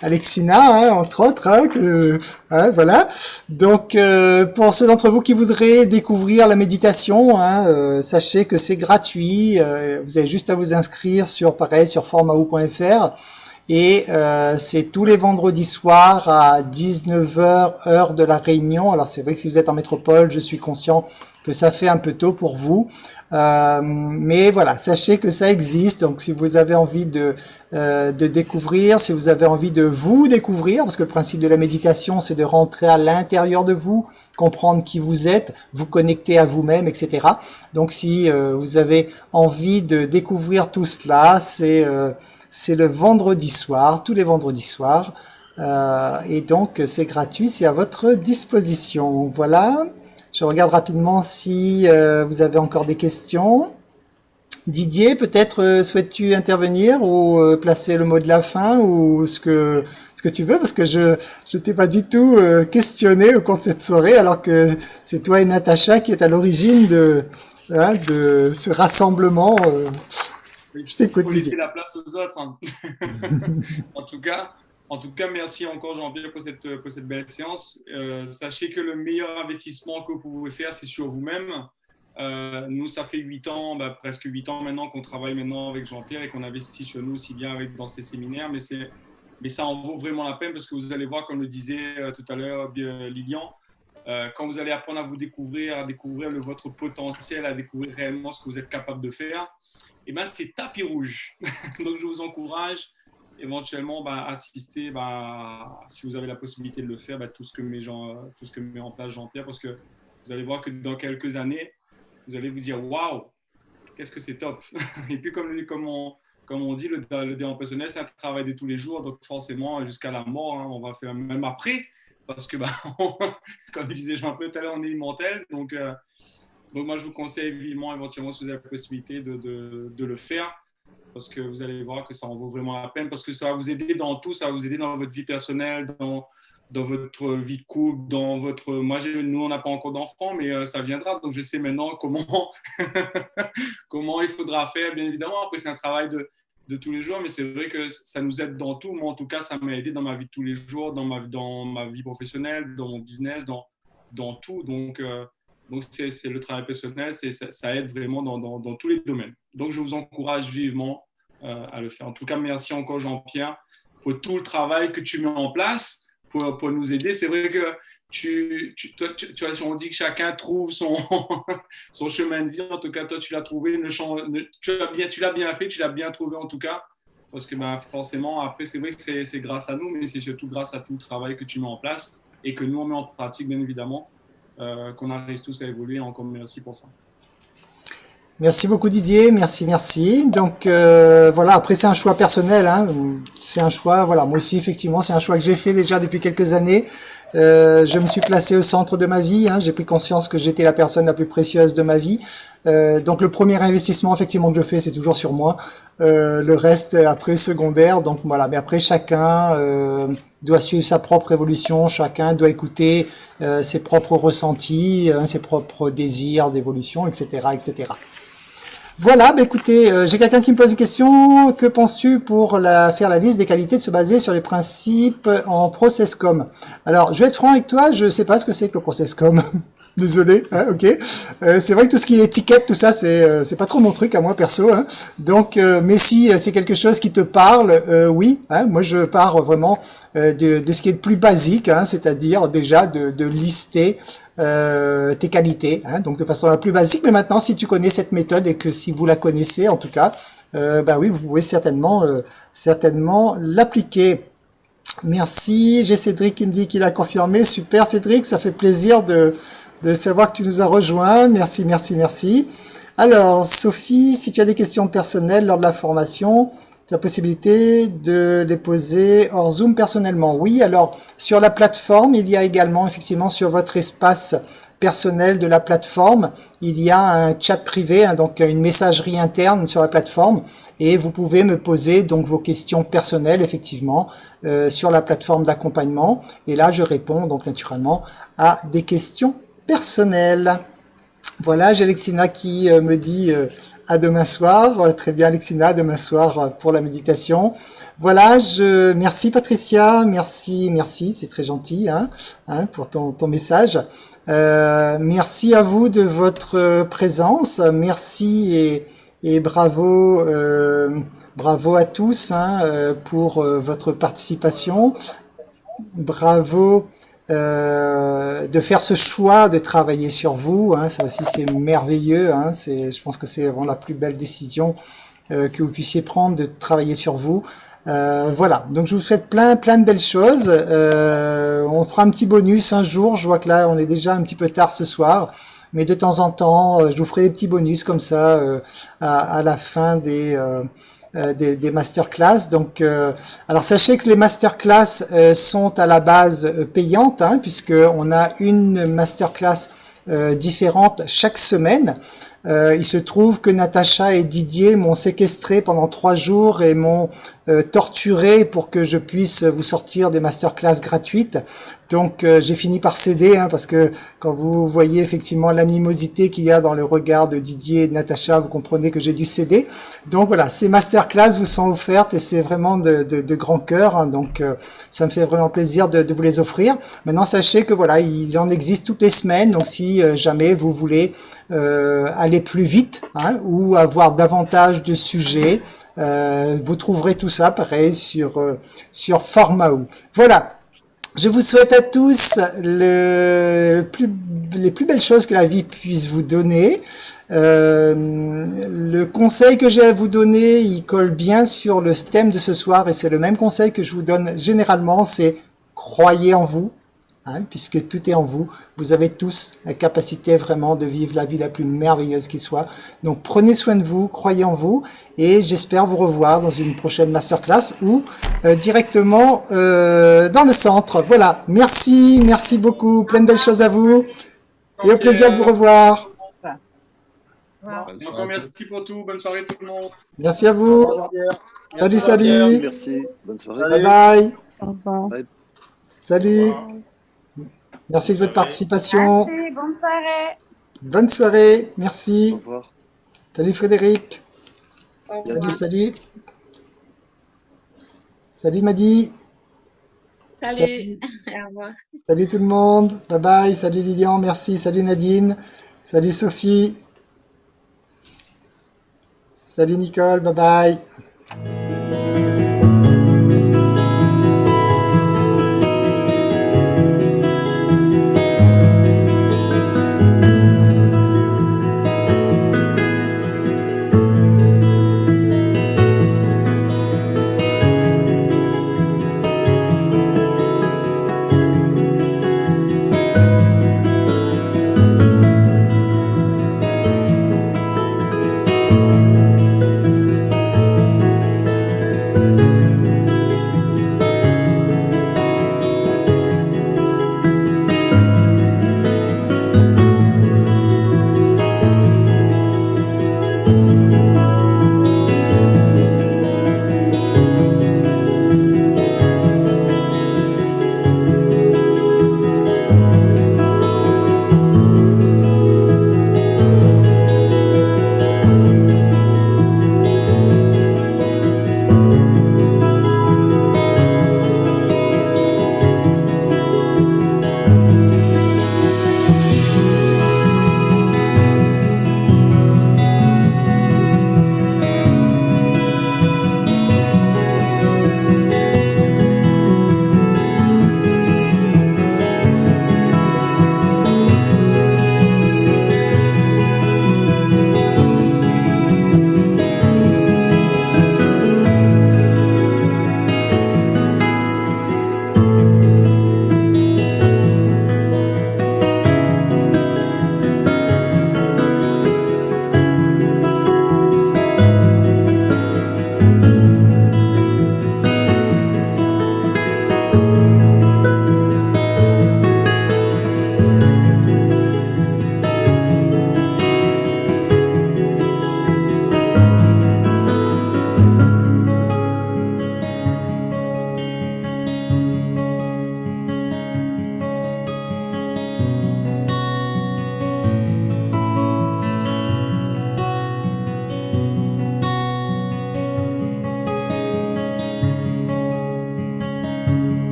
Alexina, hein, entre autres. Hein, voilà. Donc, pour ceux d'entre vous qui voudraient découvrir la méditation, hein, sachez que c'est gratuit. Vous avez juste à vous inscrire sur formaou.fr. Et c'est tous les vendredis soirs à 19h heure de la Réunion. Alors c'est vrai que si vous êtes en métropole, je suis conscient que ça fait un peu tôt pour vous, mais voilà, sachez que ça existe. Donc si vous avez envie de découvrir, si vous avez envie de vous découvrir, parce que le principe de la méditation c'est de rentrer à l'intérieur de vous, comprendre qui vous êtes, vous connecter à vous-même, etc. Donc si vous avez envie de découvrir tout cela, c'est le vendredi soir, tous les vendredis soirs, et donc c'est gratuit, c'est à votre disposition. Voilà, je regarde rapidement si vous avez encore des questions. Didier, peut-être souhaites-tu intervenir ou placer le mot de la fin ou ce que tu veux, parce que je t'ai pas du tout questionné au cours de cette soirée, alors que c'est toi et Natacha qui êtes à l'origine de ce rassemblement. Je t'écoute.
Il faut laisser la place aux autres. Hein. En tout cas, merci encore Jean-Pierre pour cette belle séance. Sachez que le meilleur investissement que vous pouvez faire, c'est sur vous-même. Nous, ça fait 8 ans, presque 8 ans maintenant qu'on travaille maintenant avec Jean-Pierre et qu'on investit sur nous aussi bien dans ces séminaires. Mais ça en vaut vraiment la peine parce que vous allez voir, comme le disait tout à l'heure Lilian, quand vous allez apprendre à vous découvrir, votre potentiel, à découvrir réellement ce que vous êtes capable de faire, et c'est tapis rouge. Donc, je vous encourage éventuellement à assister, si vous avez la possibilité de le faire, tout ce que met en place Jean-Pierre, parce que vous allez voir que dans quelques années, vous allez vous dire « Waouh, qu'est-ce que c'est top !» Et puis, comme on dit, le développement personnel, c'est un travail de tous les jours, donc forcément, jusqu'à la mort, hein, on va faire même après, parce que, comme disait Jean-Pierre tout à l'heure, on est immortel, donc moi, je vous conseille vivement, éventuellement, si vous avez la possibilité de le faire, parce que vous allez voir que ça en vaut vraiment la peine, parce que ça va vous aider dans tout, ça va vous aider dans votre vie personnelle, dans votre vie de couple, dans votre... Nous, on n'a pas encore d'enfants, mais ça viendra, donc je sais maintenant comment il faudra faire, bien évidemment. Après, c'est un travail de tous les jours, mais c'est vrai que ça nous aide dans tout. Moi, en tout cas, ça m'a aidé dans ma vie de tous les jours, dans ma vie professionnelle, dans mon business, dans tout. Donc c'est le travail personnel, ça aide vraiment dans tous les domaines. Donc, je vous encourage vivement à le faire. En tout cas, merci encore Jean-Pierre pour tout le travail que tu mets en place pour nous aider. C'est vrai que toi, on dit que chacun trouve son chemin de vie. En tout cas, toi, tu l'as trouvé. Tu l'as bien fait, tu l'as bien trouvé en tout cas. Parce que forcément, après, c'est vrai que c'est grâce à nous, mais c'est surtout grâce à tout le travail que tu mets en place et que nous, on met en pratique, bien évidemment. Qu'on arrive tous à évoluer. Encore merci pour ça.
Merci beaucoup Didier, merci. Donc voilà, après c'est un choix personnel, hein. C'est un choix, voilà, moi aussi effectivement c'est un choix que j'ai fait déjà depuis quelques années. Je me suis placé au centre de ma vie, hein. J'ai pris conscience que j'étais la personne la plus précieuse de ma vie. Donc le premier investissement effectivement que je fais, c'est toujours sur moi. Le reste après secondaire. Donc voilà, mais après chacun doit suivre sa propre évolution, chacun doit écouter ses propres ressentis, ses propres désirs d'évolution, etc., etc. Voilà, bah écoutez, j'ai quelqu'un qui me pose une question. Que penses-tu pour faire la liste des qualités de se baser sur les principes en ProcessCom? Alors, je vais être franc avec toi, je sais pas ce que c'est que le ProcessCom. Désolé, hein, ok. C'est vrai que tout ce qui est étiquette, tout ça, c'est pas trop mon truc à moi perso. Hein. Donc, mais si c'est quelque chose qui te parle, oui. Hein, moi, je pars vraiment de ce qui est le plus basique, hein, c'est-à-dire déjà de lister tes qualités, hein, donc de façon la plus basique. Mais maintenant, si tu connais cette méthode et que si vous la connaissez, en tout cas, bah oui, vous pouvez certainement l'appliquer. Merci. J'ai Cédric qui me dit qu'il a confirmé. Super, Cédric, ça fait plaisir de savoir que tu nous as rejoints. Merci, merci, merci. Alors, Sophie, si tu as des questions personnelles lors de la formation, tu as la possibilité de les poser hors Zoom personnellement. Oui, alors, sur la plateforme, il y a également, effectivement, sur votre espace personnel de la plateforme, il y a un chat privé, hein, donc une messagerie interne sur la plateforme, et vous pouvez me poser donc vos questions personnelles, effectivement, sur la plateforme d'accompagnement. Et là, je réponds donc naturellement à des questions personnelles. Voilà, j'ai Alexina qui me dit à demain soir. Très bien, Alexina, demain soir pour la méditation. Voilà, merci Patricia, merci, c'est très gentil hein, pour ton message. Merci à vous de votre présence. Merci et bravo, bravo à tous pour votre participation. Bravo de faire ce choix de travailler sur vous, hein, ça aussi c'est merveilleux, hein, je pense que c'est vraiment la plus belle décision que vous puissiez prendre, de travailler sur vous. Voilà, donc je vous souhaite plein de belles choses. On fera un petit bonus un jour, je vois que là on est déjà un petit peu tard ce soir, mais de temps en temps je vous ferai des petits bonus comme ça à la fin des masterclass. Donc, alors sachez que les masterclass sont à la base payantes, hein, puisque on a une masterclass différente chaque semaine. Il se trouve que Natacha et Didier m'ont séquestré pendant 3 jours et m'ont torturé pour que je puisse vous sortir des masterclass gratuites. Donc j'ai fini par céder, hein, parce que quand vous voyez effectivement l'animosité qu'il y a dans le regard de Didier et de Natacha, vous comprenez que j'ai dû céder. Donc voilà, ces masterclass vous sont offertes et c'est vraiment de grand cœur, hein, donc ça me fait vraiment plaisir de vous les offrir. Maintenant sachez que voilà, il en existe toutes les semaines, donc si jamais vous voulez aller plus vite, hein, ou avoir davantage de sujets, vous trouverez tout ça pareil sur Formaou. Voilà. Je vous souhaite à tous les plus belles choses que la vie puisse vous donner. Le conseil que j'ai à vous donner, il colle bien sur le thème de ce soir et c'est le même conseil que je vous donne généralement, c'est croyez en vous. Hein, puisque tout est en vous, vous avez tous la capacité vraiment de vivre la vie la plus merveilleuse qui soit. Donc prenez soin de vous, croyez en vous, et j'espère vous revoir dans une prochaine masterclass ou directement dans le centre. Voilà, merci beaucoup, plein de belles choses à vous, et au plaisir de vous revoir.
Encore merci pour tout, bonne soirée tout le monde.
Merci à vous. Salut.
Merci, bonne soirée.
Bye bye.
Au revoir.
Salut. Merci de votre participation.
Merci, bonne soirée.
Bonne soirée, merci.
Au revoir.
Salut Frédéric.
Au revoir.
Salut. Salut Maddy.
Salut. Au revoir.
Salut tout le monde. Bye bye. Salut Lilian, merci. Salut Nadine. Salut Sophie. Salut Nicole, bye bye.